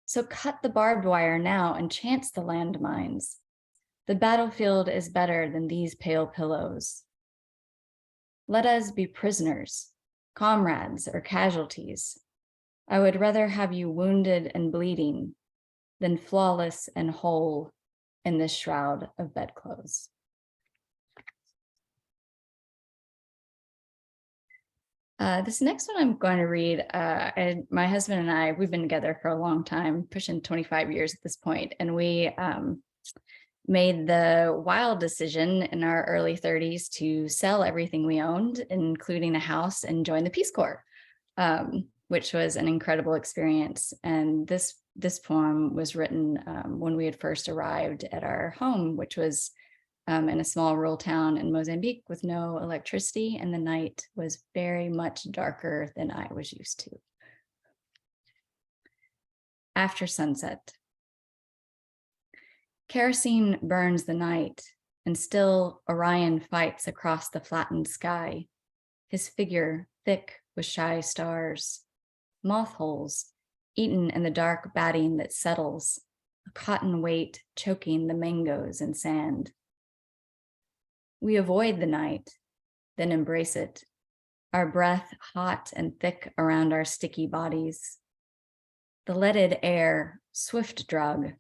so cut the barbed wire now and chance the landmines. The battlefield is better than these pale pillows. Let us be prisoners, comrades, or casualties. I would rather have you wounded and bleeding than flawless and whole in this shroud of bedclothes. This next one I'm going to read, my husband and I, we've been together for a long time, pushing 25 years at this point, and we made the wild decision in our early 30s to sell everything we owned, including a house, and join the Peace Corps, which was an incredible experience. And this poem was written when we had first arrived at our home, which was in a small rural town in Mozambique with no electricity, and the night was very much darker than I was used to. After sunset. Kerosene burns the night, and still Orion fights across the flattened sky, his figure thick with shy stars, moth holes eaten in the dark batting that settles, a cotton weight choking the mangoes and sand. We avoid the night, then embrace it, our breath hot and thick around our sticky bodies. The leaded air, swift drug,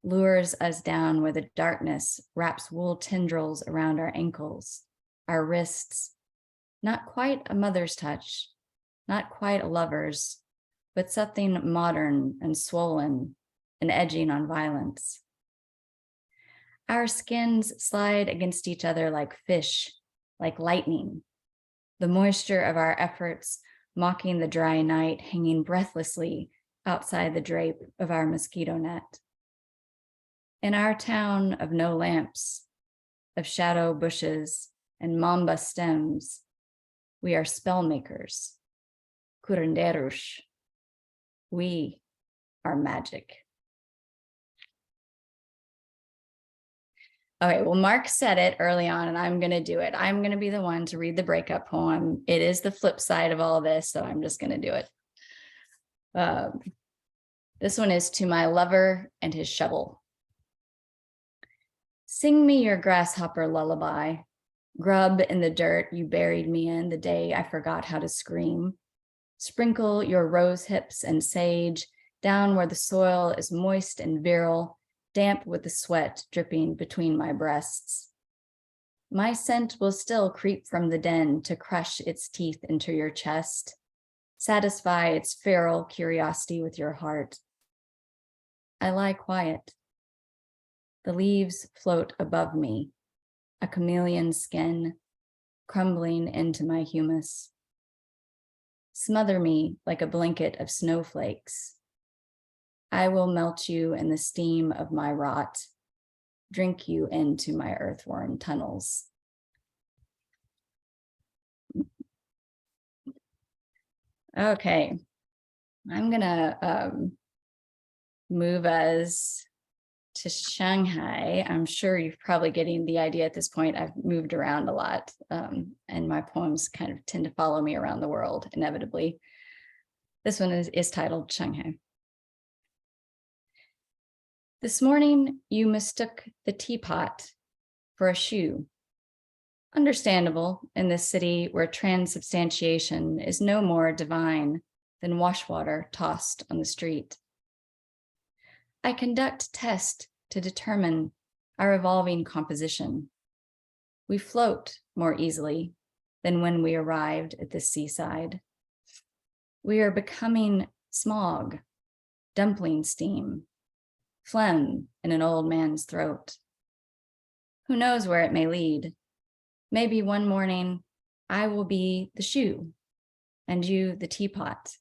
lures us down where the darkness wraps wool tendrils around our ankles, our wrists. Not quite a mother's touch, not quite a lover's, but something modern and swollen and edging on violence. Our skins slide against each other like fish, like lightning. The moisture of our efforts mocking the dry night, hanging breathlessly outside the drape of our mosquito net. In our town of no lamps, of shadow bushes and mamba stems, we are spell makers, curanderos. We are magic. Okay, well, Mark said it early on, and I'm going to do it. I'm going to be the one to read the breakup poem. It is the flip side of all this, so I'm just going to do it. This one is To My Lover and His Shovel. Sing me your grasshopper lullaby, grub in the dirt you buried me in the day I forgot how to scream. Sprinkle your rose hips and sage down where the soil is moist and virile, damp with the sweat dripping between my breasts. My scent will still creep from the den to crush its teeth into your chest, satisfy its feral curiosity with your heart. I lie quiet. The leaves float above me, a chameleon skin crumbling into my humus. Smother me like a blanket of snowflakes. I will melt you in the steam of my rot, drink you into my earthworn tunnels. Okay, I'm gonna move us to Shanghai. I'm sure you're probably getting the idea at this point. I've moved around a lot, and my poems kind of tend to follow me around the world inevitably. This one is titled Shanghai. This morning, you mistook the teapot for a shoe. Understandable in this city where transubstantiation is no more divine than washwater tossed on the street. I conduct tests to determine our evolving composition. We float more easily than when we arrived at the seaside. We are becoming smog, dumpling steam, phlegm in an old man's throat. Who knows where it may lead? Maybe one morning I will be the shoe and you the teapot.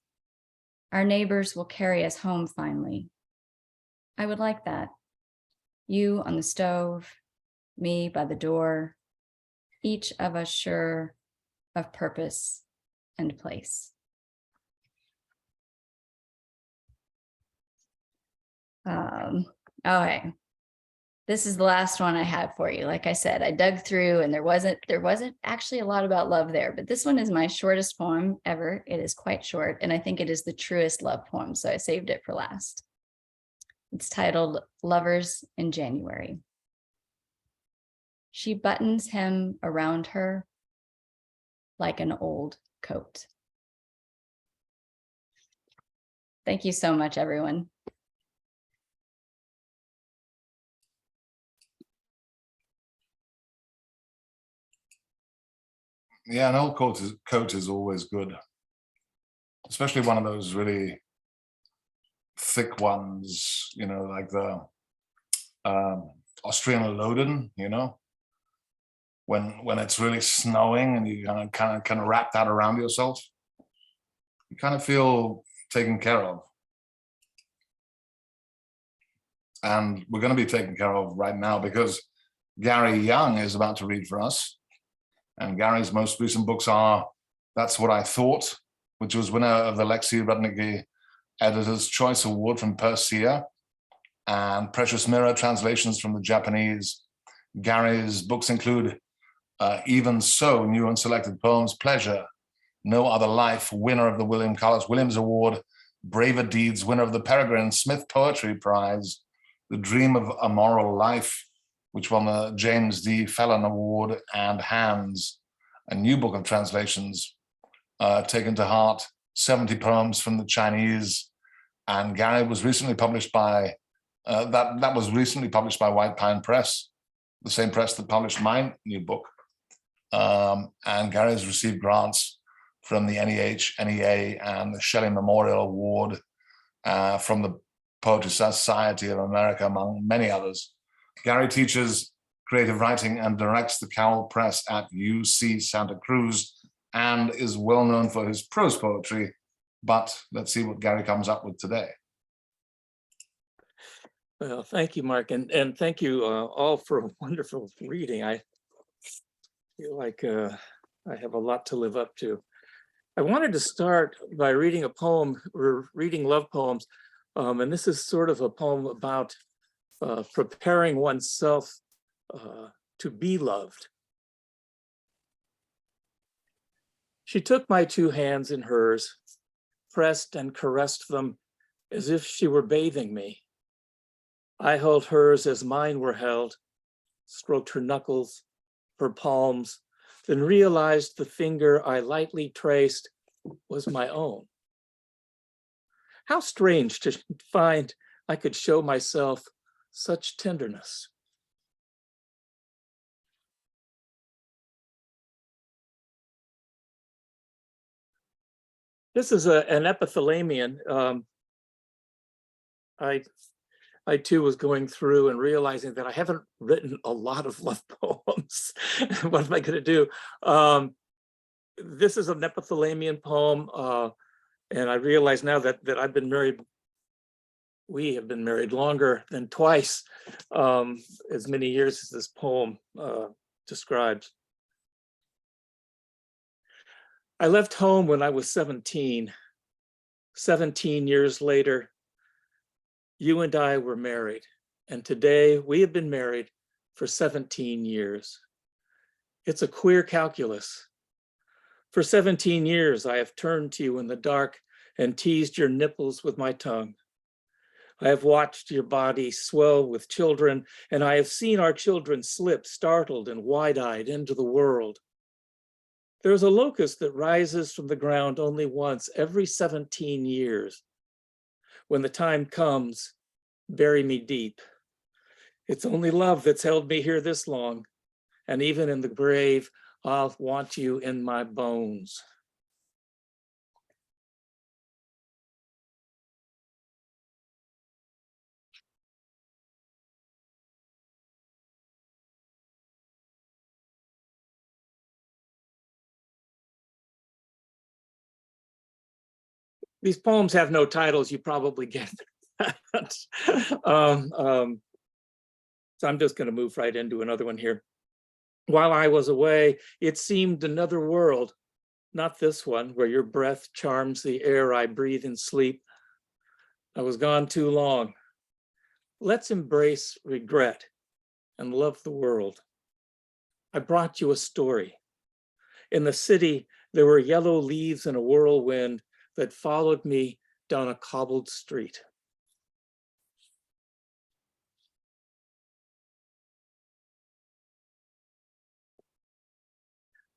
Our neighbors will carry us home finally. I would like that. You on the stove, me by the door, each of us sure of purpose and place. Okay. This is the last one I have for you. Like I said, I dug through and there wasn't actually a lot about love there, but this one is my shortest poem ever. It is quite short, and I think it is the truest love poem, so I saved it for last. It's titled Lovers in January. She buttons him around her like an old coat. Thank you so much, everyone. Yeah, an old coat is always good, especially one of those really thick ones, you know, like the Austrian Loden, you know, when it's really snowing and you kind of wrap that around yourself, you kind of feel taken care of. And we're going to be taken care of right now because Gary Young is about to read for us. And Gary's most recent books are That's What I Thought, which was winner of the Lexi Rudnicki Editor's Choice Award from Persia, and Precious Mirror translations from the Japanese. Gary's books include Even So, New and Selected Poems, Pleasure, No Other Life, winner of the William Carlos Williams Award, Braver Deeds, winner of the Peregrine Smith Poetry Prize, The Dream of a Moral Life, which won the James D. Fallon Award, and Hands, a new book of translations, taken to heart, 70 poems from the Chinese. And Gary was recently published by, that was recently published by White Pine Press, the same press that published my new book. And Gary has received grants from the NEH, NEA, and the Shelley Memorial Award, from the Poetry Society of America, among many others. Gary teaches creative writing and directs the Cowell Press at UC Santa Cruz and is well known for his prose poetry. But let's see what Gary comes up with today. Well, thank you, Mark, and thank you all for a wonderful reading. I feel like I have a lot to live up to. I wanted to start by reading a poem, or reading love poems, and this is sort of a poem about preparing oneself to be loved. She took my two hands in hers, pressed and caressed them as if she were bathing me. I held hers as mine were held, stroked her knuckles, her palms, then realized the finger I lightly traced was my own. How strange to find I could show myself such tenderness. This is an epithalamion. I too was going through and realizing that I haven't written a lot of love poems. What am I going to do? This is an epithalamion poem, and I realize now that I've been married. We have been married longer than twice as many years as this poem describes. I left home when I was 17. 17 years later, you and I were married, and today we have been married for 17 years. It's a queer calculus. For 17 years, I have turned to you in the dark and teased your nipples with my tongue. I have watched your body swell with children, and I have seen our children slip, startled and wide-eyed, into the world. There's a locust that rises from the ground only once every 17 years. When the time comes, bury me deep. It's only love that's held me here this long. And even in the grave, I'll want you in my bones. These poems have no titles, you probably get that. So I'm just going to move right into another one here. While I was away, it seemed another world, not this one, where your breath charms the air I breathe in sleep. I was gone too long. Let's embrace regret and love the world. I brought you a story. In the city, there were yellow leaves in a whirlwind that followed me down a cobbled street.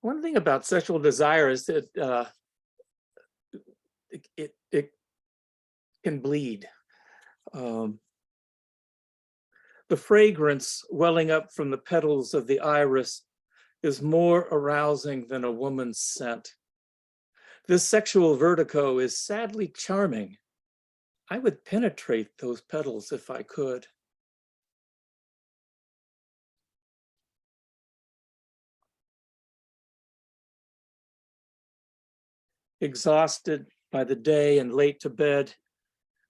One thing about sexual desire is that it can bleed. The fragrance welling up from the petals of the iris is more arousing than a woman's scent. This sexual vertigo is sadly charming. I would penetrate those petals if I could. Exhausted by the day and late to bed,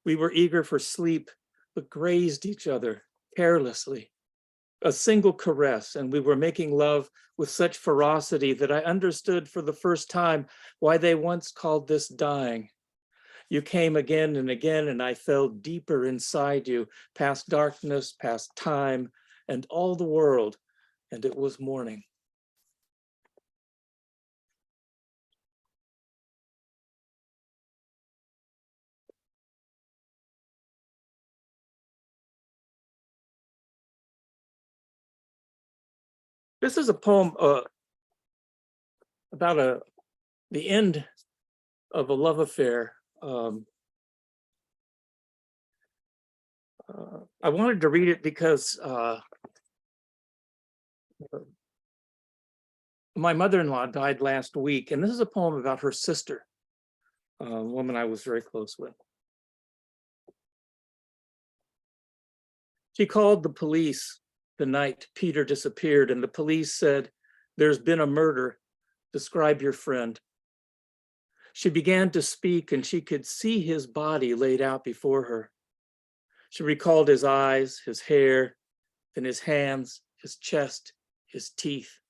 we were eager for sleep, but grazed each other carelessly. A single caress, and we were making love with such ferocity that I understood for the first time why they once called this dying. You came again and again, and I fell deeper inside you, past darkness, past time, and all the world, and it was morning. This is a poem about the end of a love affair. I wanted to read it because my mother-in-law died last week, and this is a poem about her sister, a woman I was very close with. She called the police the night Peter disappeared, and the police said, "There's been a murder. Describe your friend." She began to speak, and she could see his body laid out before her. She recalled his eyes, his hair, then his hands, his chest, his teeth.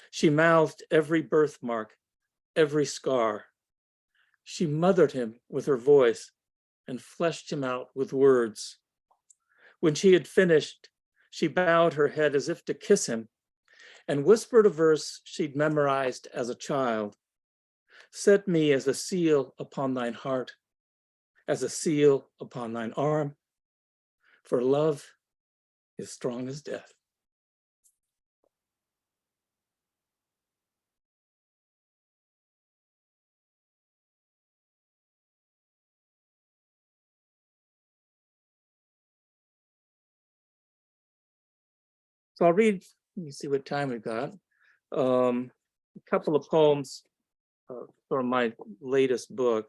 She mouthed every birthmark, every scar. She mothered him with her voice and fleshed him out with words. When she had finished, she bowed her head as if to kiss him and whispered a verse she'd memorized as a child. Set me as a seal upon thine heart, as a seal upon thine arm, for love is strong as death. So I'll read, let me see what time we've got. A couple of poems from my latest book.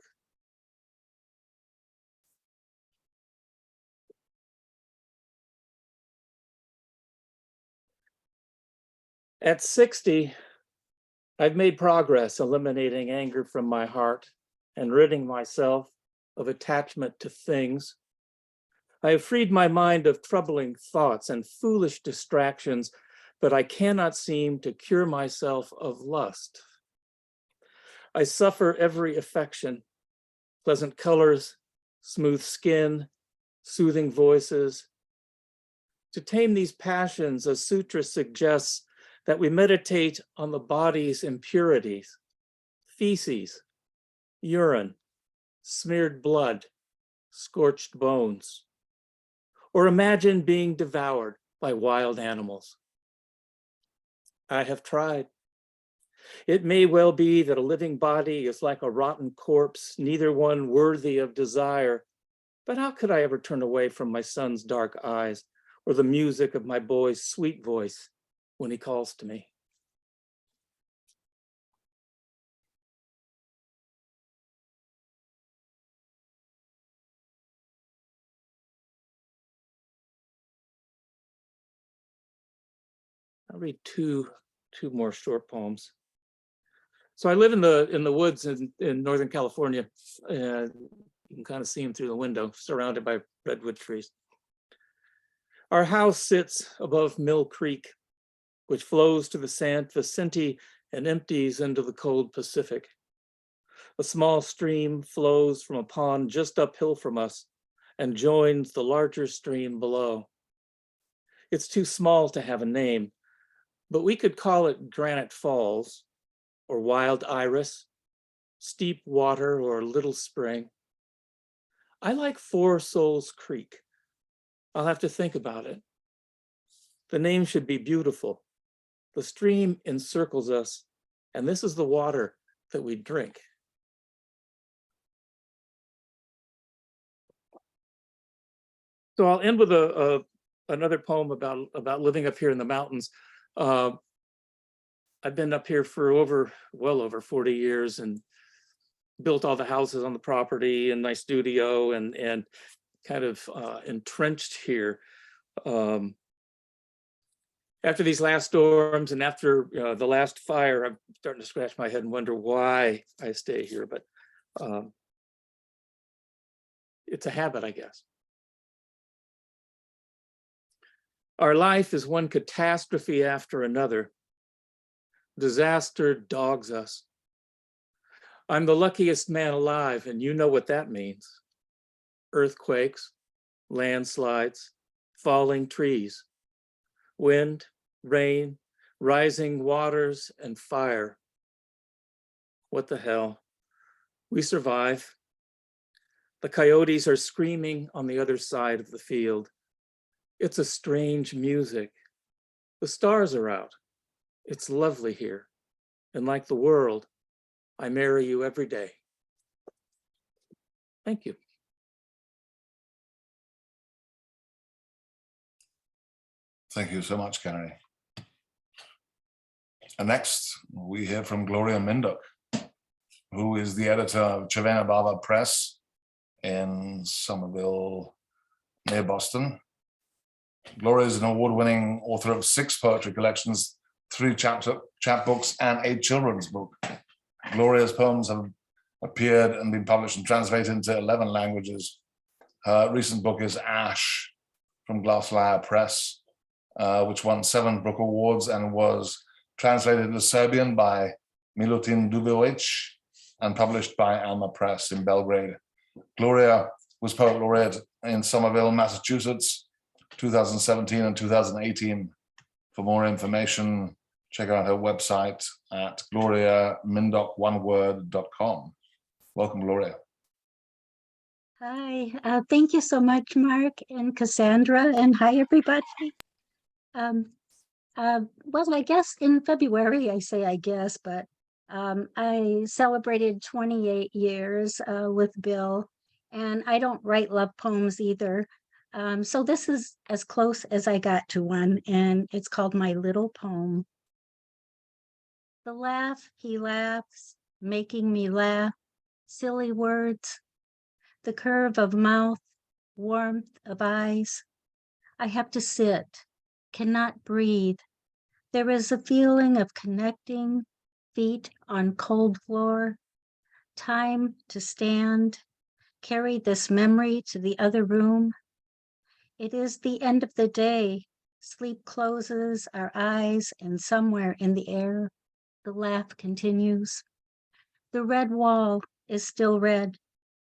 At 60, I've made progress eliminating anger from my heart and ridding myself of attachment to things. I have freed my mind of troubling thoughts and foolish distractions, but I cannot seem to cure myself of lust. I suffer every affection, pleasant colors, smooth skin, soothing voices. To tame these passions, a sutra suggests that we meditate on the body's impurities, feces, urine, smeared blood, scorched bones, or imagine being devoured by wild animals. I have tried. It may well be that a living body is like a rotten corpse, neither one worthy of desire, but how could I ever turn away from my son's dark eyes or the music of my boy's sweet voice when he calls to me. I'll read two more short poems. So I live in the woods in Northern California. You can kind of see them through the window, surrounded by redwood trees. Our house sits above Mill Creek, which flows to the San Vicente and empties into the cold Pacific. A small stream flows from a pond just uphill from us and joins the larger stream below. It's too small to have a name, but we could call it Granite Falls, or Wild Iris, Steep Water, or Little Spring. I like Four Souls Creek. I'll have to think about it. The name should be beautiful. The stream encircles us, and this is the water that we drink. So I'll end with another poem about living up here in the mountains. I've been up here for well over 40 years and built all the houses on the property and my studio and kind of entrenched here. After these last storms and after the last fire, I'm starting to scratch my head and wonder why I stay here, but it's a habit, I guess. Our life is one catastrophe after another. Disaster dogs us. I'm the luckiest man alive, and you know what that means. Earthquakes, landslides, falling trees, wind, rain, rising waters, and fire. What the hell? We survive. The coyotes are screaming on the other side of the field. It's a strange music. The stars are out. It's lovely here. And like the world, I marry you every day. Thank you. Thank you so much, Gary. And next, we hear from Gloria Mindock, who is the editor of Chavena Bava Press in Somerville, near Boston. Gloria is an award-winning author of 6 poetry collections, 3 chapbooks, and a children's book. Gloria's poems have appeared and been published and translated into 11 languages. Her recent book is Ash from Glassfire Press, which won 7 book awards and was translated into Serbian by Milutin Dubovic and published by Alma Press in Belgrade. Gloria was poet laureate in Somerville, Massachusetts, 2017 and 2018. For more information, check out her website at gloriamindock.com. Welcome, Gloria. Hi, thank you so much, Mark and Cassandra, and hi, everybody. Well, I guess in February, but I celebrated 28 years with Bill, and I don't write love poems either. So this is as close as I got to one, and it's called My Little Poem. The laugh he laughs, making me laugh, silly words, the curve of mouth, warmth of eyes. I have to sit, cannot breathe. There is a feeling of connecting, feet on cold floor, time to stand, carry this memory to the other room. It is the end of the day. Sleep closes our eyes, and somewhere in the air, the laugh continues. The red wall is still red.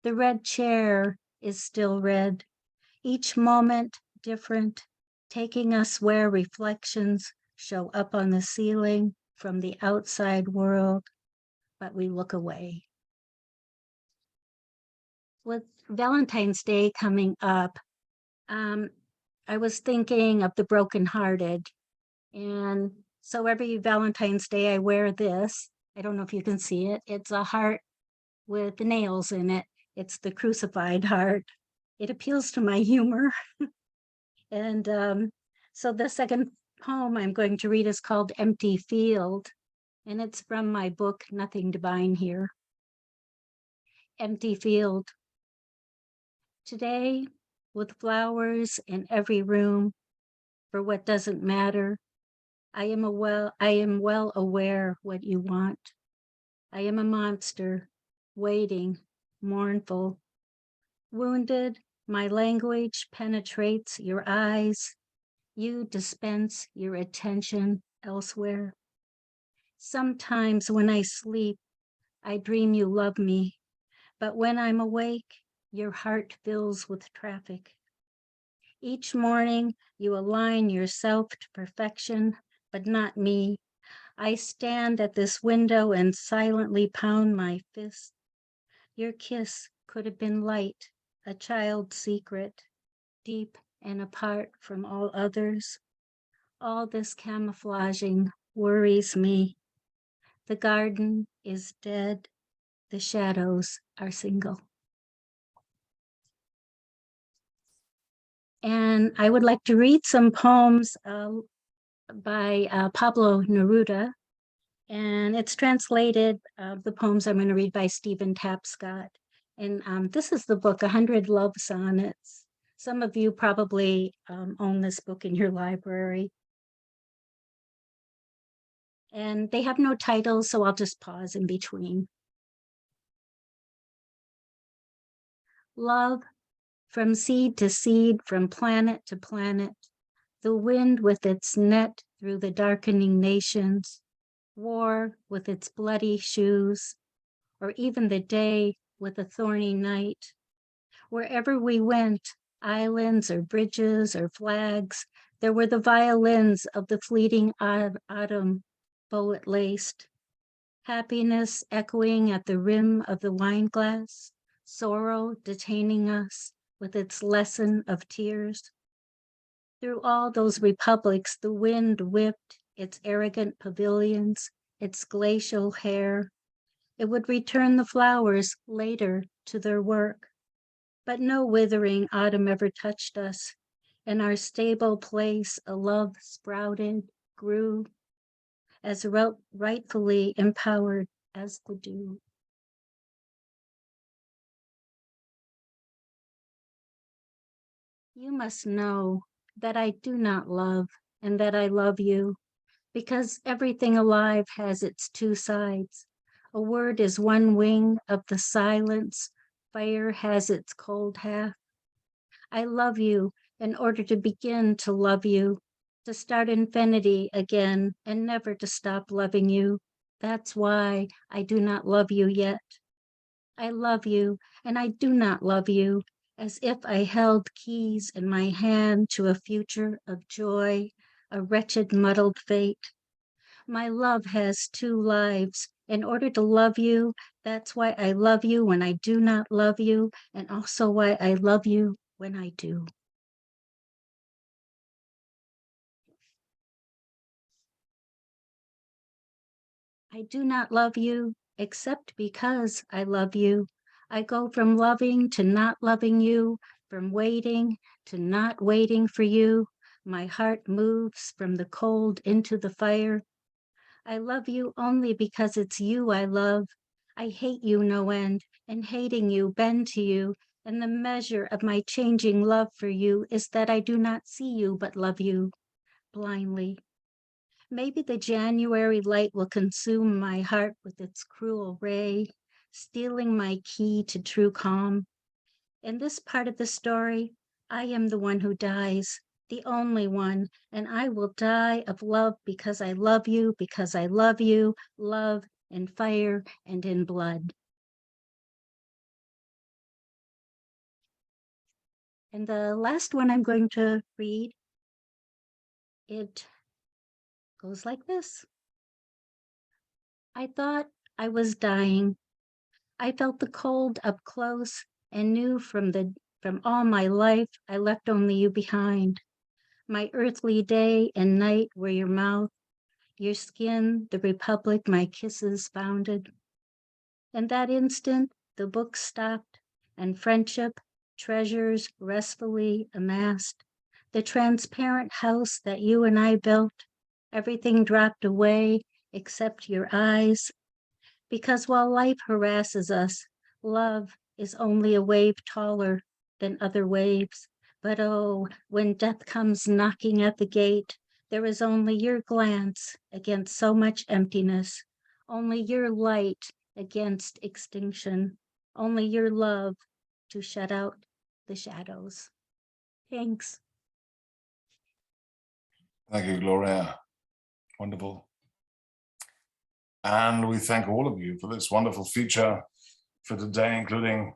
The red chair is still red. Each moment different, taking us where reflections show up on the ceiling from the outside world, but we look away. With Valentine's Day coming up, I was thinking of the brokenhearted. And so every Valentine's Day I wear this. I don't know if you can see it. It's a heart with nails in it. It's the crucified heart. It appeals to my humor. And so the second poem I'm going to read is called Empty Field, and it's from my book, Nothing Divine Here. Empty field. Today, with flowers in every room, for what doesn't matter, I am well aware what you want. I am a monster, waiting, mournful. Wounded, my language penetrates your eyes. You dispense your attention elsewhere. Sometimes when I sleep, I dream you love me, but when I'm awake, your heart fills with traffic. Each morning, you align yourself to perfection, but not me. I stand at this window and silently pound my fist. Your kiss could have been light, a child's secret, deep and apart from all others. All this camouflaging worries me. The garden is dead. The shadows are single. And I would like to read some poems by Pablo Neruda. And it's translated, the poems I'm going to read by Stephen Tapscott. And this is the book, 100 Love Sonnets. Some of you probably own this book in your library. And they have no titles, so I'll just pause in between. Love, from seed to seed, from planet to planet, the wind with its net through the darkening nations, war with its bloody shoes, or even the day with a thorny night. Wherever we went, islands or bridges or flags, there were the violins of the fleeting autumn, bullet-laced. Happiness echoing at the rim of the wineglass, sorrow detaining us with its lesson of tears. Through all those republics, the wind whipped its arrogant pavilions, its glacial hair. It would return the flowers later to their work. But no withering autumn ever touched us. In our stable place, a love sprouted, grew, as rightfully empowered as the dew. You must know that I do not love and that I love you, because everything alive has its two sides. A word is one wing of the silence. Fire has its cold half. I love you in order to begin to love you, to start infinity again and never to stop loving you. That's why I do not love you yet. I love you and I do not love you, as if I held keys in my hand to a future of joy, a wretched muddled fate. My love has two lives. In order to love you, that's why I love you when I do not love you, and also why I love you when I do. I do not love you except because I love you. I go from loving to not loving you, from waiting to not waiting for you. My heart moves from the cold into the fire. I love you only because it's you I love. I hate you no end, and hating you bend to you. And the measure of my changing love for you is that I do not see you but love you blindly. Maybe the January light will consume my heart with its cruel ray, stealing my key to true calm. In this part of the story, I am the one who dies, the only one, and I will die of love because I love you, because I love you, love in fire and in blood. And the last one I'm going to read, it goes like this. I thought I was dying. I felt the cold up close and knew from all my life I left only you behind. My earthly day and night were your mouth, your skin, the republic my kisses founded. In that instant, the book stopped, and friendship, treasures restfully amassed. the transparent house that you and I built, everything dropped away except your eyes. Because while life harasses us, love is only a wave taller than other waves. But oh, when death comes knocking at the gate, there is only your glance against so much emptiness, only your light against extinction, only your love to shut out the shadows. Thanks. Thank you, Gloria. Wonderful. And we thank all of you for this wonderful feature for today, including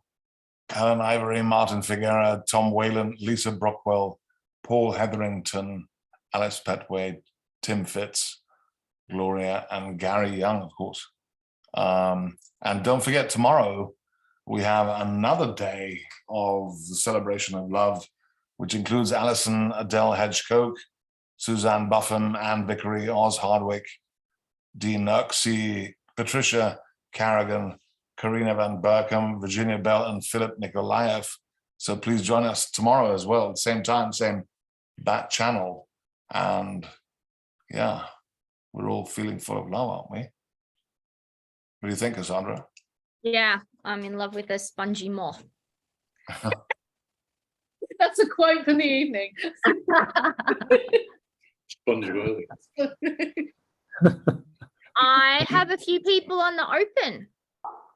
Helen Ivory, Martin Figura, Tom Whalen, Lisa Brockwell, Paul Hetherington, Alice Pettway, Tim Fitz, Gloria, and Gary Young, of course. And don't forget, tomorrow we have another day of the celebration of love, which includes Alison Adele Hedge-Coke, Suzanne Buffin, Anne Vickery, Oz Hardwick, Dean Nuxie, Patricia Carrigan, Karina Van Berkham, Virginia Bell, and Philip Nikolaev. So please join us tomorrow as well, same time, same bat channel. And yeah, we're all feeling full of love, aren't we? What do you think, Cassandra? Yeah, I'm in love with a spongy moth. That's a quote for the evening. Sponge early. I have a few people on the open,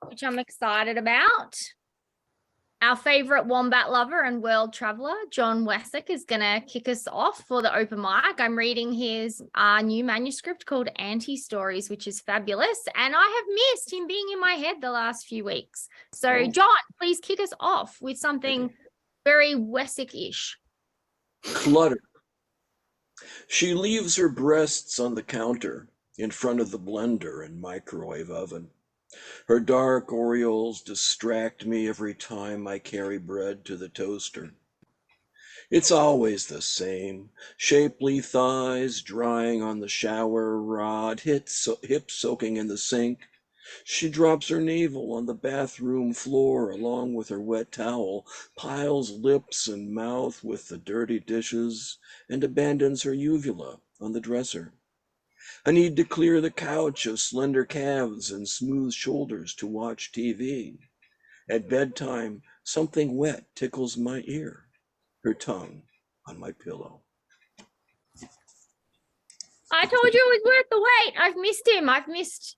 which I'm excited about. Our favorite wombat lover and world traveler, John Wessex, is going to kick us off for the open mic. I'm reading his new manuscript called Anti-Stories, which is fabulous. And I have missed him being in my head the last few weeks. So, John, please kick us off with something very Wessex-ish. Clutter. She leaves her breasts on the counter in front of the blender and microwave oven. Her dark Orioles distract me every time I carry bread to the toaster. It's always the same. Shapely thighs drying on the shower rod, hips soaking in the sink. She drops her navel on the bathroom floor along with her wet towel, piles lips and mouth with the dirty dishes, and abandons her uvula on the dresser. I need to clear the couch of slender calves and smooth shoulders to watch TV. At bedtime, something wet tickles my ear, her tongue on my pillow. I told you it was worth the wait. I've missed him. I've missed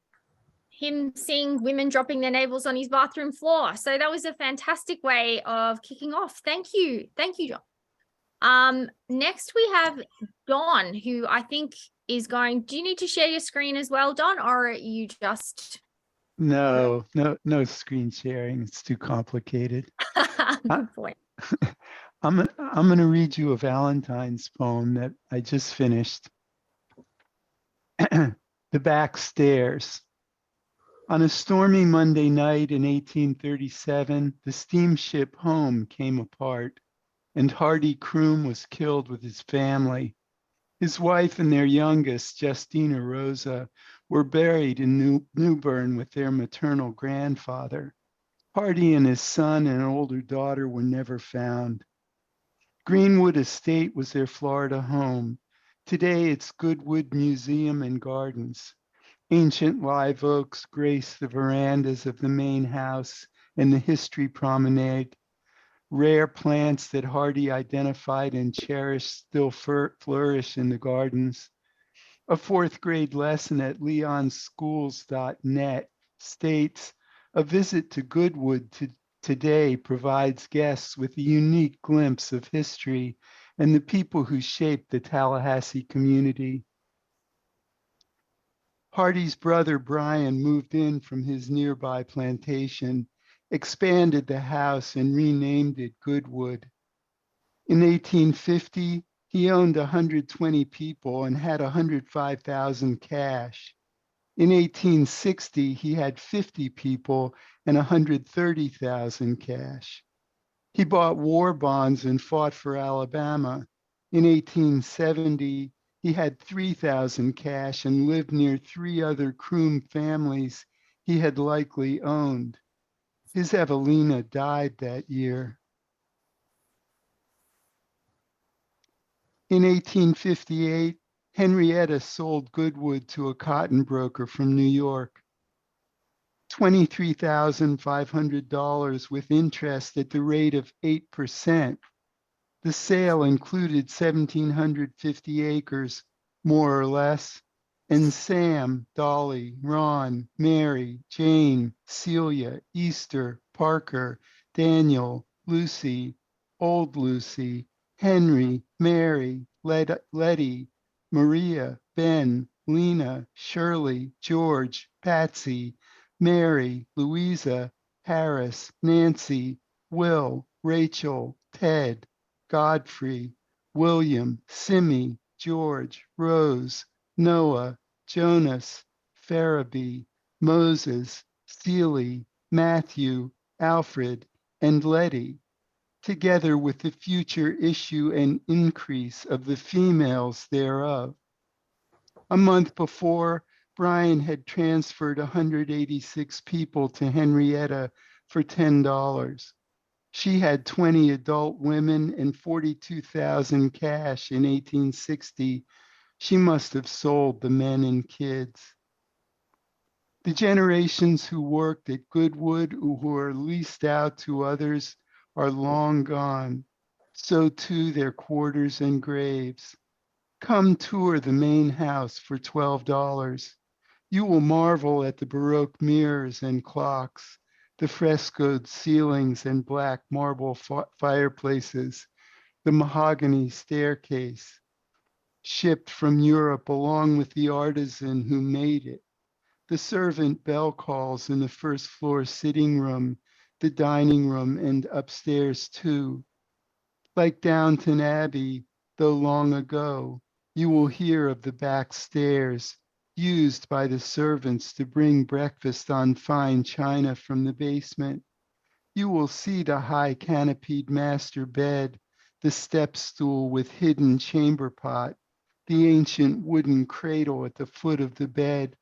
him seeing women dropping their navels on his bathroom floor. So that was a fantastic way of kicking off. Thank you. Thank you, John. Next we have Dawn, who I think is going, do you need to share your screen as well, Don, or are you just? No screen sharing. It's too complicated. Good point. I'm going to read you a Valentine's poem that I just finished. The Back Stairs. On a stormy Monday night in 1837, the steamship Home came apart, and Hardy Croom was killed with his family. His wife and their youngest, Justina Rosa, were buried in Newburn with their maternal grandfather. Hardy and his son and older daughter were never found. Greenwood Estate was their Florida home. Today, it's Goodwood Museum and Gardens. Ancient live oaks grace the verandas of the main house and the history promenade. Rare plants that Hardy identified and cherished still flourish in the gardens. A fourth grade lesson at leonschools.net states, a visit to Goodwood today provides guests with a unique glimpse of history and the people who shaped the Tallahassee community. Hardy's brother Brian moved in from his nearby plantation, expanded the house and renamed it Goodwood. In 1850, he owned 120 people and had $105,000 cash. In 1860, he had 50 people and $130,000 cash. He bought war bonds and fought for Alabama. In 1870, he had 3,000 cash and lived near 3 other Croom families he had likely owned. His Evelina died that year. In 1858, Henrietta sold Goodwood to a cotton broker from New York. $23,500 with interest at the rate of 8%. The sale included 1,750 acres, more or less, and Sam, Dolly, Ron, Mary, Jane, Celia, Easter, Parker, Daniel, Lucy, Old Lucy, Henry, Mary, Letty, Maria, Ben, Lena, Shirley, George, Patsy, Mary, Louisa, Harris, Nancy, Will, Rachel, Ted, Godfrey, William, Simmy, George, Rose, Noah, Jonas, Farabee, Moses, Seeley, Matthew, Alfred, and Letty, together with the future issue and increase of the females thereof. A month before, Brian had transferred 186 people to Henrietta for $10. She had 20 adult women and 42,000 cash in 1860. She must have sold the men and kids. The generations who worked at Goodwood, who are leased out to others, are long gone. So too their quarters and graves. Come tour the main house for $12. You will marvel at the Baroque mirrors and clocks, the frescoed ceilings and black marble fireplaces, the mahogany staircase, shipped from Europe along with the artisan who made it, the servant bell calls in the first floor sitting room, the dining room, and upstairs too. Like Downton Abbey, though long ago, you will hear of the back stairs, used by the servants to bring breakfast on fine china from the basement. You will see the high canopied master bed, the step stool with hidden chamber pot, the ancient wooden cradle at the foot of the bed.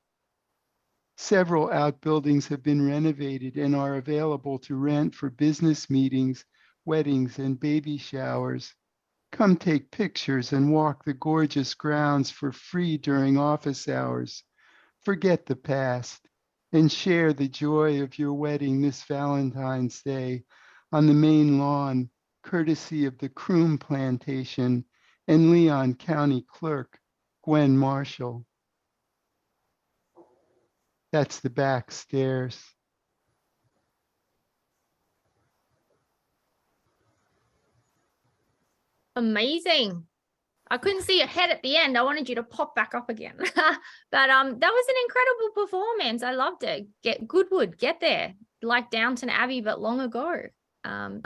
Several outbuildings have been renovated and are available to rent for business meetings, weddings, and baby showers. Come take pictures and walk the gorgeous grounds for free during office hours. Forget the past and share the joy of your wedding this Valentine's Day on the main lawn, courtesy of the Croom Plantation and Leon County Clerk, Gwen Marshall. That's the back stairs. Amazing. I couldn't see your head at the end. I wanted you to pop back up again. But that was an incredible performance. I loved it. Get Goodwood, get there. Like Downton Abbey, but long ago.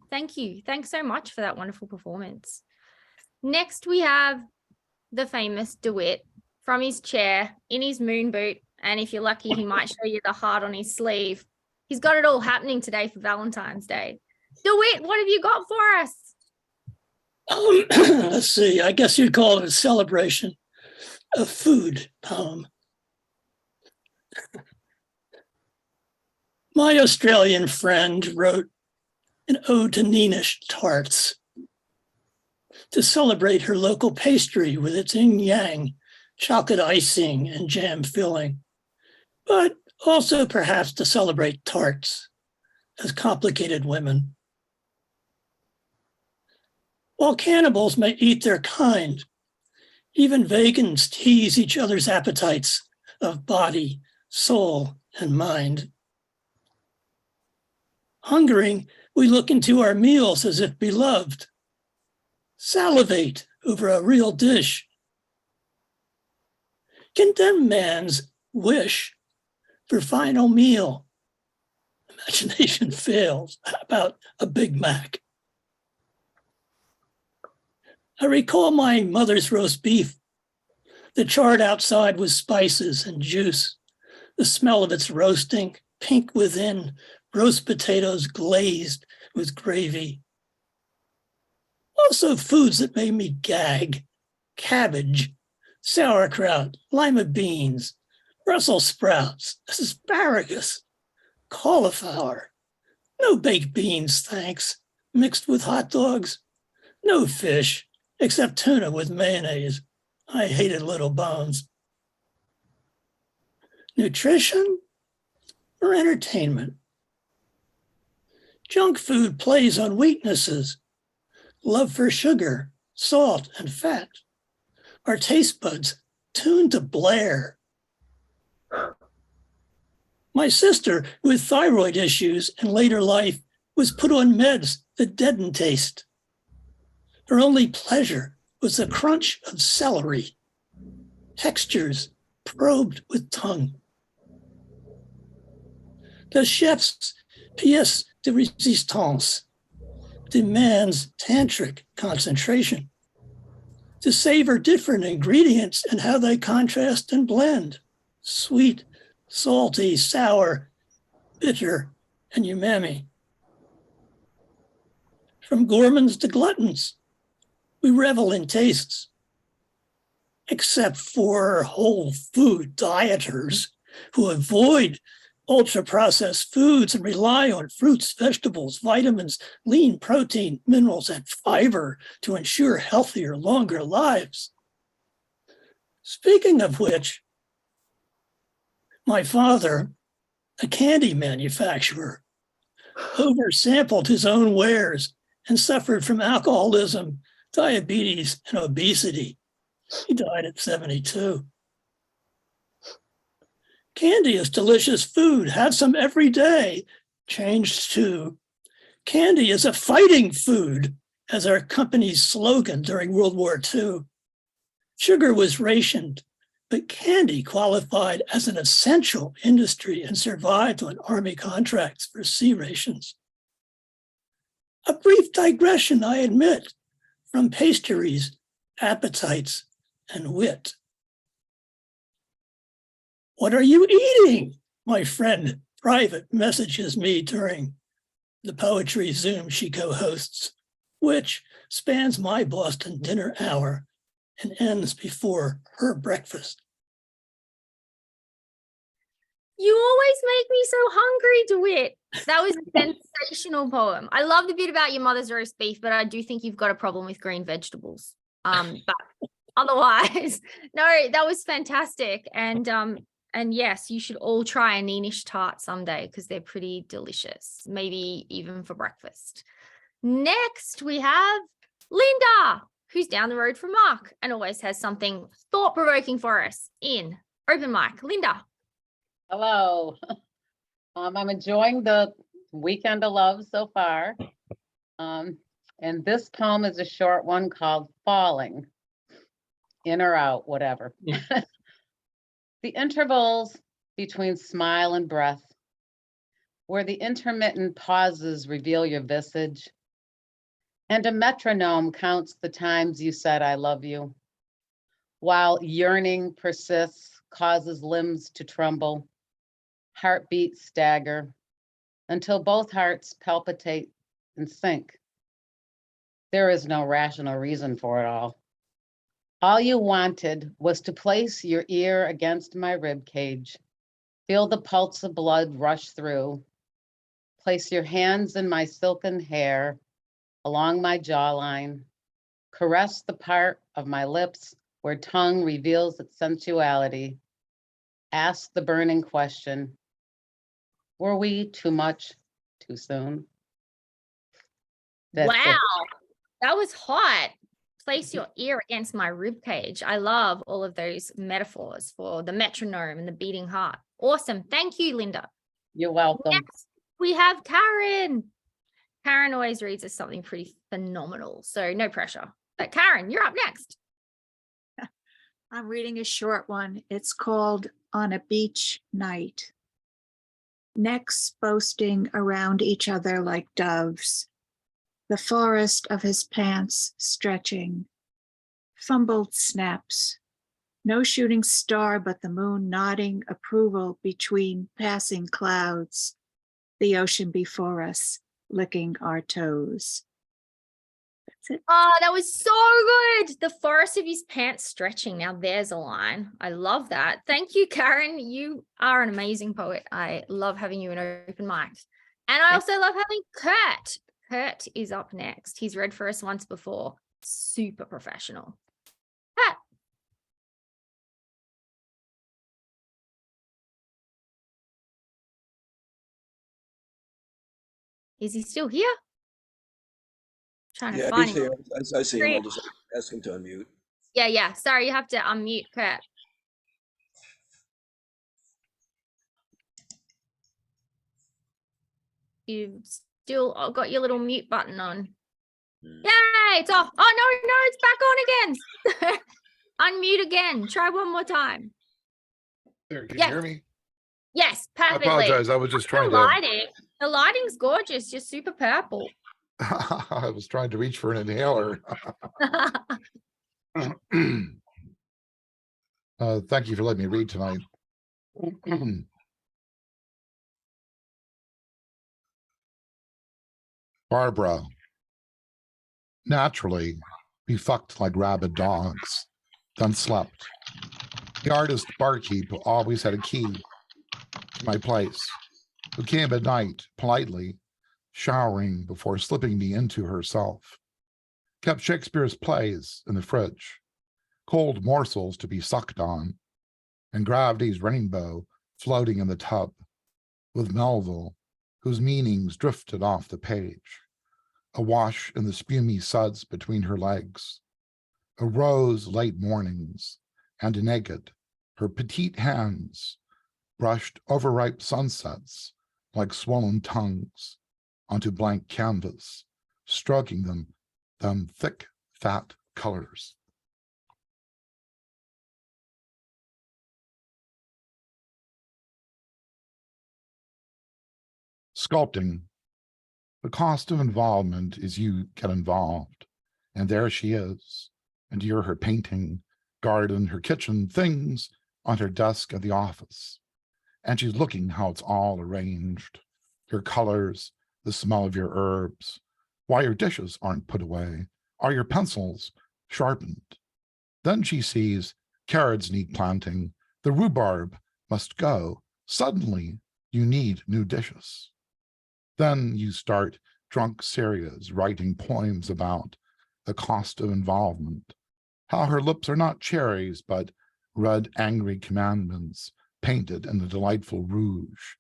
Thank you. Thanks so much for that wonderful performance. Next, we have the famous DeWitt from his chair in his moon boot. And if you're lucky, he might show you the heart on his sleeve. He's got it all happening today for Valentine's Day. DeWitt, what have you got for us? Let's see, I guess you'd call it a celebration of food poem. My Australian friend wrote an ode to Ninish tarts to celebrate her local pastry with its yin-yang, chocolate icing and jam filling, but also perhaps to celebrate tarts as complicated women. While cannibals may eat their kind, even vegans tease each other's appetites of body, soul, and mind. Hungering, we look into our meals as if beloved, salivate over a real dish. Condemn man's wish for final meal. Imagination fails. How about a Big Mac? I recall my mother's roast beef, the charred outside with spices and juice, the smell of its roasting, pink within, roast potatoes glazed with gravy. Also foods that made me gag, cabbage, sauerkraut, lima beans, Brussels sprouts, asparagus, cauliflower, no baked beans, thanks, mixed with hot dogs, no fish, except tuna with mayonnaise. I hated little bones. Nutrition or entertainment? Junk food plays on weaknesses, love for sugar, salt, and fat. Our taste buds tuned to blare. My sister, with thyroid issues in later life, was put on meds that deadened taste. Her only pleasure was the crunch of celery, textures probed with tongue. The chef's pièce de résistance demands tantric concentration to savor different ingredients and how they contrast and blend: sweet, salty, sour, bitter, and umami. From gourmands to gluttons, we revel in tastes, except for whole food dieters who avoid ultra-processed foods and rely on fruits, vegetables, vitamins, lean protein, minerals, and fiber to ensure healthier, longer lives. Speaking of which, my father, a candy manufacturer, oversampled his own wares and suffered from alcoholism, diabetes, and obesity. He died at 72. Candy is delicious food. Have some every day. Changed to candy is a fighting food as our company's slogan during World War II. Sugar was rationed, but candy qualified as an essential industry and survived on Army contracts for C rations. A brief digression, I admit, from pastries, appetites, and wit. What are you eating? My friend private messages me during the poetry Zoom she co-hosts, which spans my Boston dinner hour and ends before her breakfast. You always make me so hungry, DeWitt. That was a sensational poem. I love the bit about your mother's roast beef, but I do think you've got a problem with green vegetables. But otherwise, no, that was fantastic. And yes, you should all try a Neenish tart someday because they're pretty delicious, maybe even for breakfast. Next, we have Linda, who's down the road from Mark and always has something thought-provoking for us in Open Mic. Linda. Hello. I'm enjoying the weekend of love so far. And this poem is a short one called Falling. In or out, whatever. The intervals between smile and breath, where the intermittent pauses reveal your visage, and a metronome counts the times you said I love you, while yearning persists, causes limbs to tremble, heartbeats stagger, until both hearts palpitate and sink. There is no rational reason for it all. All you wanted was to place your ear against my rib cage, feel the pulse of blood rush through, place your hands in my silken hair along my jawline, caress the part of my lips where tongue reveals its sensuality, ask the burning question, were we too much, too soon? That's wow, it. that was hot. Place your ear against my rib cage. I love all of those metaphors for the metronome and the beating heart. Awesome. Thank you, Linda. You're welcome. Next, we have Karen. Karen always reads us something pretty phenomenal, so no pressure. But Karen, you're up next. I'm reading a short one. It's called On a Beach Night. Necks boasting around each other like doves. The forest of his pants stretching. Fumbled snaps. No shooting star but the moon nodding approval between passing clouds. The ocean before us licking our toes. That's it. Oh, that was so good. The forest of his pants stretching. Now there's a line. I love that. Thank you, Karen. You are an amazing poet. I love having you in open mics. And I also love having Kurt. Kurt is up next. He's read for us once before. super professional. Pat. Is he still here? Trying to Yeah, find he's him. here. As I see him, I'll just ask him to unmute. Yeah. Sorry, you have to unmute Kurt. You've still got your little mute button on. Yay, it's off. Oh, no, it's back on again. Unmute again. Try one more time. There, can Yes. you hear me? Yes, I perfectly. apologize. I was just trying The to. lighting. The lighting's gorgeous. You're super purple. I was trying to reach for an inhaler. Thank you for letting me read tonight. Barbara. Naturally, we fucked like rabid dogs, then slept. The artist barkeep who always had a key to my place, who came at night, politely, showering before slipping me into herself, kept Shakespeare's plays in the fridge, cold morsels to be sucked on, and gravity's rainbow floating in the tub, with Melville, whose meanings drifted off the page, awash in the spumy suds between her legs, a rose late mornings, and naked, her petite hands brushed overripe sunsets like swollen tongues onto blank canvas, stroking them thick, fat colors. Sculpting. The cost of involvement is you get involved, and there she is, and you're her painting, garden, her kitchen, things on her desk at the office, and she's looking how it's all arranged, your colors, the smell of your herbs, why your dishes aren't put away, are your pencils sharpened. Then she sees carrots need planting, the rhubarb must go, suddenly you need new dishes. Then you start drunk serious, writing poems about the cost of involvement, how her lips are not cherries, but red angry commandments painted in a delightful rouge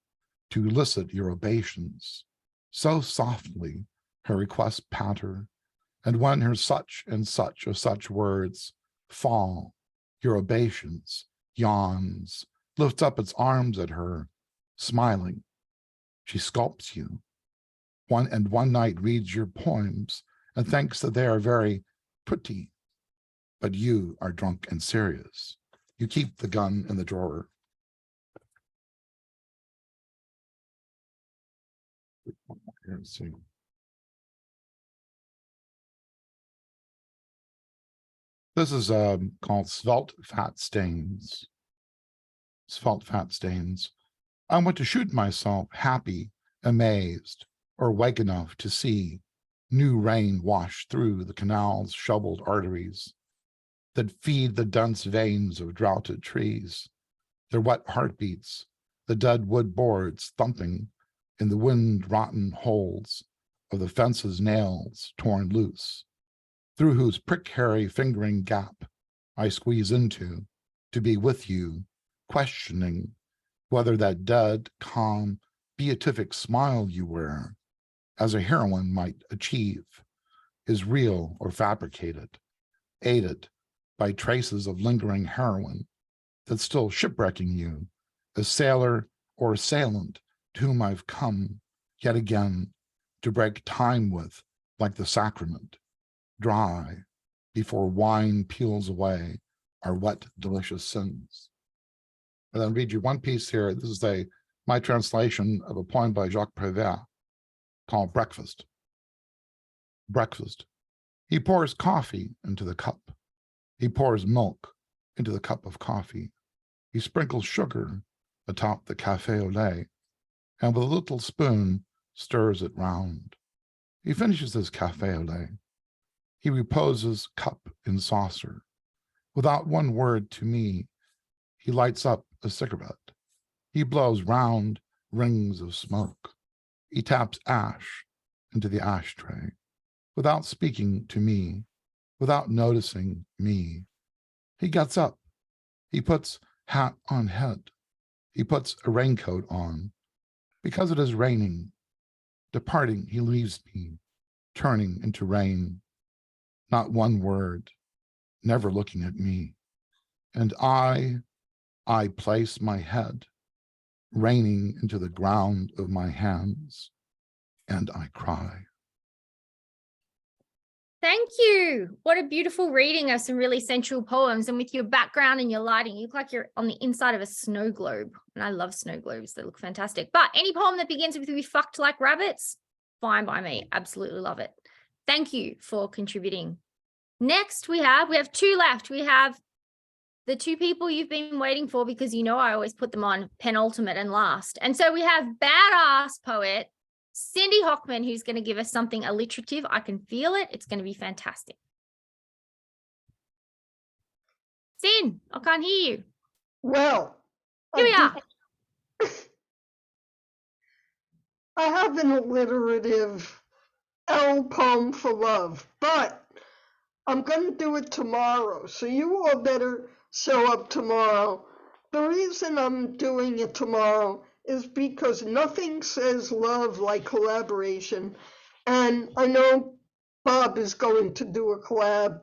to elicit your obeisans. So softly her requests patter, and when her such and such of such words fall, your obeisans, yawns, lifts up its arms at her, smiling. She sculpts you. One night reads your poems and thinks that they are very pretty, but you are drunk and serious. You keep the gun in the drawer. Let's see. This is called Svelte Fat Stains. Svelte Fat Stains. I want to shoot myself happy, amazed, or wake enough to see new rain wash through the canal's shoveled arteries that feed the dense veins of droughted trees, their wet heartbeats, the dead wood boards thumping in the wind-rotten holes of the fence's nails torn loose, through whose prick-hairy fingering gap I squeeze into to be with you, questioning whether that dead, calm, beatific smile you wear, as a heroine might achieve, is real or fabricated, aided by traces of lingering heroin that's still shipwrecking you, a sailor or assailant to whom I've come yet again to break time with like the sacrament, dry before wine peels away our wet, delicious sins. And then read you one piece here. This is my translation of a poem by Jacques Prévert called Breakfast. Breakfast. He pours coffee into the cup. He pours milk into the cup of coffee. He sprinkles sugar atop the café au lait, and with a little spoon stirs it round. He finishes his café au lait. He reposes cup in saucer. Without one word to me, he lights up a cigarette. He blows round rings of smoke. He taps ash into the ashtray. Without speaking to me, without noticing me. He gets up. He puts hat on head. He puts a raincoat on. Because it is raining. Departing, he leaves me, turning into rain. Not one word, never looking at me. And I place my head, raining into the ground of my hands, and I cry. Thank you. What a beautiful reading of some really sensual poems. And with your background and your lighting, you look like you're on the inside of a snow globe. And I love snow globes. They look fantastic. But any poem that begins with "we fucked like rabbits," fine by me. Absolutely love it. Thank you for contributing. Next, we have two left. We have the two people you've been waiting for, because you know I always put them on penultimate and last. And so we have badass poet Cindy Hockman, who's going to give us something alliterative. I can feel it. It's going to be fantastic. Sin, I can't hear you. Well, here we are. I have an alliterative L poem for love, but I'm going to do it tomorrow. So you all better show up tomorrow. The reason I'm doing it tomorrow is because nothing says love like collaboration. And I know Bob is going to do a collab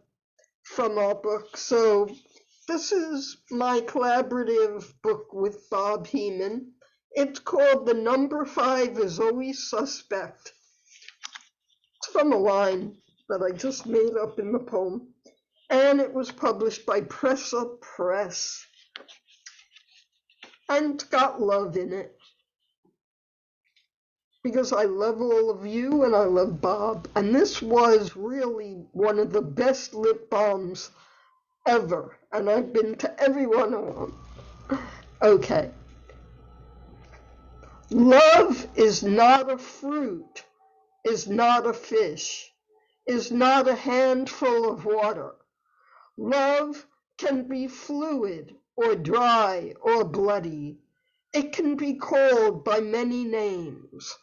from our book. So this is my collaborative book with Bob Heeman. It's called The Number 5 is Always Suspect. It's from a line that I just made up in the poem. And it was published by Pressa Press. And it's got love in it. Because I love all of you and I love Bob. And this was really one of the best lip balms ever. And I've been to every one of them. Okay. Love is not a fruit, is not a fish, is not a handful of water. Love can be fluid or dry or bloody. It can be called by many names.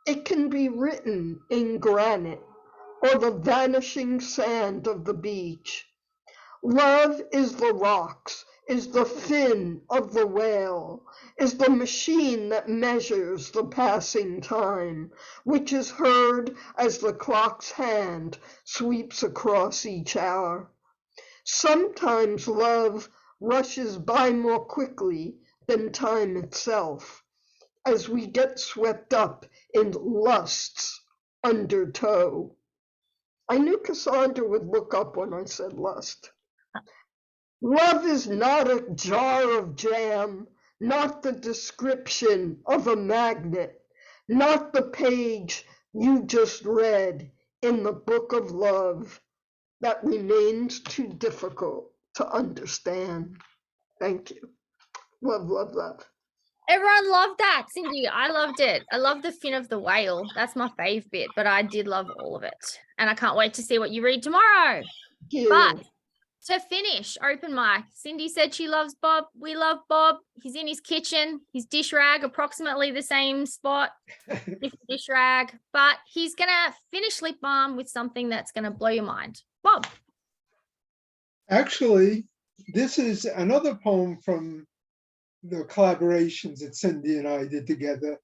It can be written in granite or the vanishing sand of the beach. Love is the rocks, is the fin of the whale, is the machine that measures the passing time, which is heard as the clock's hand sweeps across each hour. Sometimes love rushes by more quickly than time itself, as we get swept up in lust's undertow. I knew Cassandra would look up when I said lust. Love is not a jar of jam, not the description of a magnet, not the page you just read in the book of love that remains too difficult to understand. Thank you. Love, love, love. Everyone loved that, Cindy. I loved it. I love the fin of the whale. That's my fave bit, but I did love all of it. And I can't wait to see what you read tomorrow. But to finish, open mic. Cindy said she loves Bob. We love Bob. He's in his kitchen, his dish rag, approximately the same spot, different dish rag. But he's going to finish lip balm with something that's going to blow your mind. Bob. Actually, this is another poem from the collaborations that Cindy and I did together,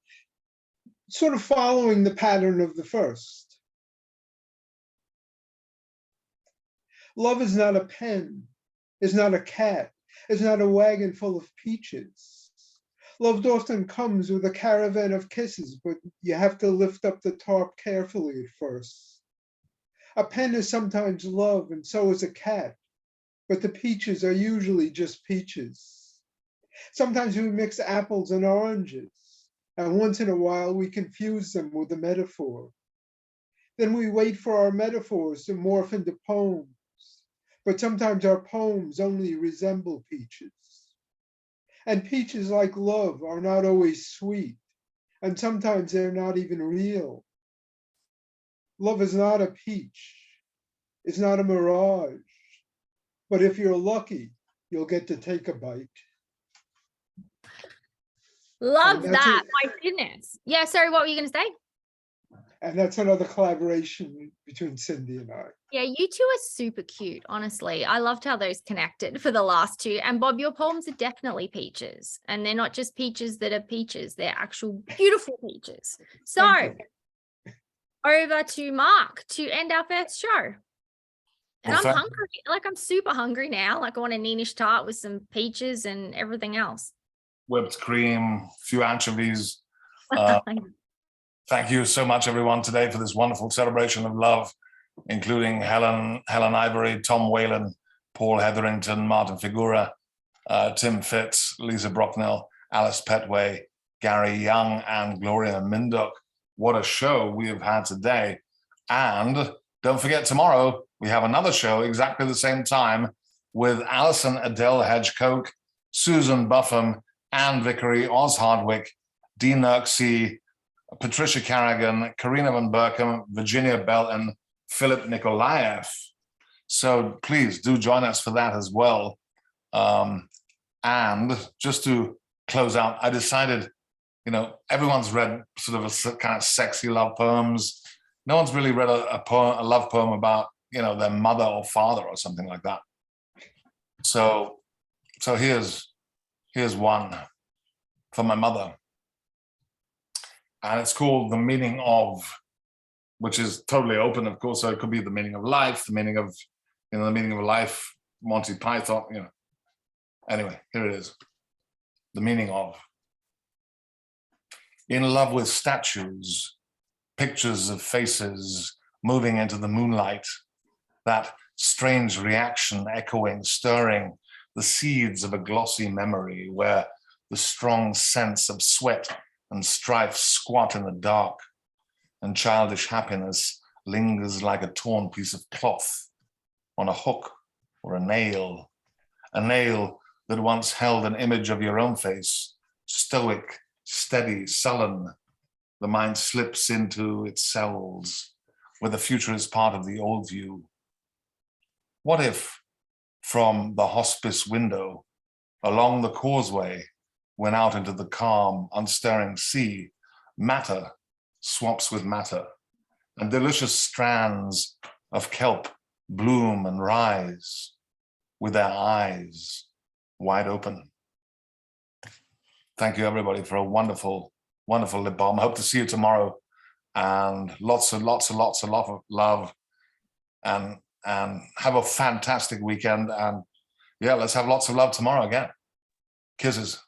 sort of following the pattern of the first. Love is not a pen, is not a cat, is not a wagon full of peaches. Love often comes with a caravan of kisses, but you have to lift up the tarp carefully at first. A pen is sometimes love, and so is a cat, but the peaches are usually just peaches. Sometimes we mix apples and oranges, and once in a while we confuse them with a metaphor. Then we wait for our metaphors to morph into poems, but sometimes our poems only resemble peaches. And peaches, like love, are not always sweet, and sometimes they're not even real. Love is not a peach, it's not a mirage, but if you're lucky, you'll get to take a bite. Love that. My goodness. Yeah, sorry, what were you going to say? And that's another collaboration between Cindy and I. Yeah, you two are super cute, honestly. I loved how those connected for the last two. And Bob, your poems are definitely peaches. And they're not just peaches that are peaches, they're actual beautiful peaches. So over to Mark to end our first show. And I'm hungry, like I'm super hungry now. Like I want a Ninish tart with some peaches and everything else. Whipped cream, few anchovies. Thank you so much, everyone, today for this wonderful celebration of love, including Helen Ivory, Tom Whalen, Paul Hetherington, Martin Figura, Tim Fitz, Lisa Brockwell, Alice Pettway, Gary Young, and Gloria Mindock. What a show we have had today. And don't forget, tomorrow we have another show exactly the same time with Alison Adele Hedgecoke, Susan Buffum, Anne Vickery, Oz Hardwick, Dean Nurksey, Patricia Carrigan, Karina Van Berkem, Virginia Bell, and Philip Nikolaev. So please do join us for that as well. And just to close out, I decided, you know, everyone's read sort of a kind of sexy love poems. No one's really read a love poem about, you know, their mother or father or something like that. So here's one for my mother. And it's called The Meaning of, which is totally open, of course. So it could be the meaning of life, the meaning of, you know, the meaning of life, Monty Python, you know. Anyway, here it is. The meaning of. In love with statues, pictures of faces moving into the moonlight, that strange reaction echoing, stirring the seeds of a glossy memory where the strong sense of sweat and strife squat in the dark, and childish happiness lingers like a torn piece of cloth on a hook or a nail that once held an image of your own face, stoic, steady, sullen. The mind slips into its cells, where the future is part of the old view. What if, from the hospice window, along the causeway, went out into the calm, unstirring sea, matter swaps with matter, and delicious strands of kelp bloom and rise with their eyes wide open. Thank you, everybody, for a wonderful, wonderful lip balm. I hope to see you tomorrow, and lots of love, and have a fantastic weekend. And yeah, let's have lots of love tomorrow again. Kisses.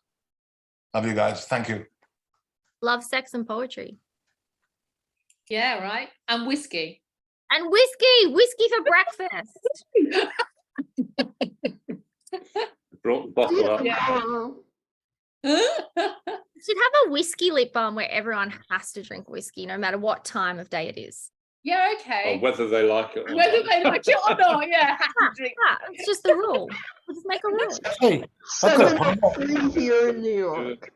Love you guys. Thank you. Love, sex, and poetry. Yeah, right. And whiskey. And whiskey for breakfast. Brought the bottle up. Yeah. Should have a whiskey lip balm where everyone has to drink whiskey, no matter what time of day it is. Yeah, okay. Or whether they like it or Whether not. they like it or not, yeah. Have to drink. It's just the rule. We'll just make a rule. Hey, I've got a poem. 7:03 here in New York.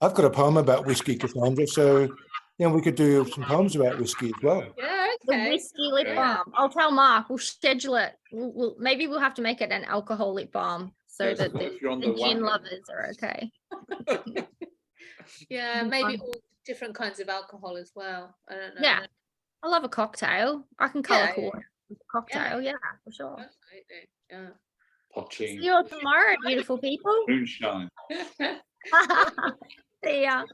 I've got a poem about whiskey, Cassandra. So, yeah, we could do some poems about whiskey as well. Yeah, okay. The whiskey lip balm. I'll tell Mark. We'll schedule it. Maybe we'll have to make it an alcohol lip balm so that the gin lovers are okay. Yeah, maybe all different kinds of alcohol as well. I don't know. Yeah, I love a cocktail. I can color Yeah, coordinate with a cocktail. Yeah, for sure. Absolutely. Yeah. See you all tomorrow, beautiful people. Moonshine. See ya.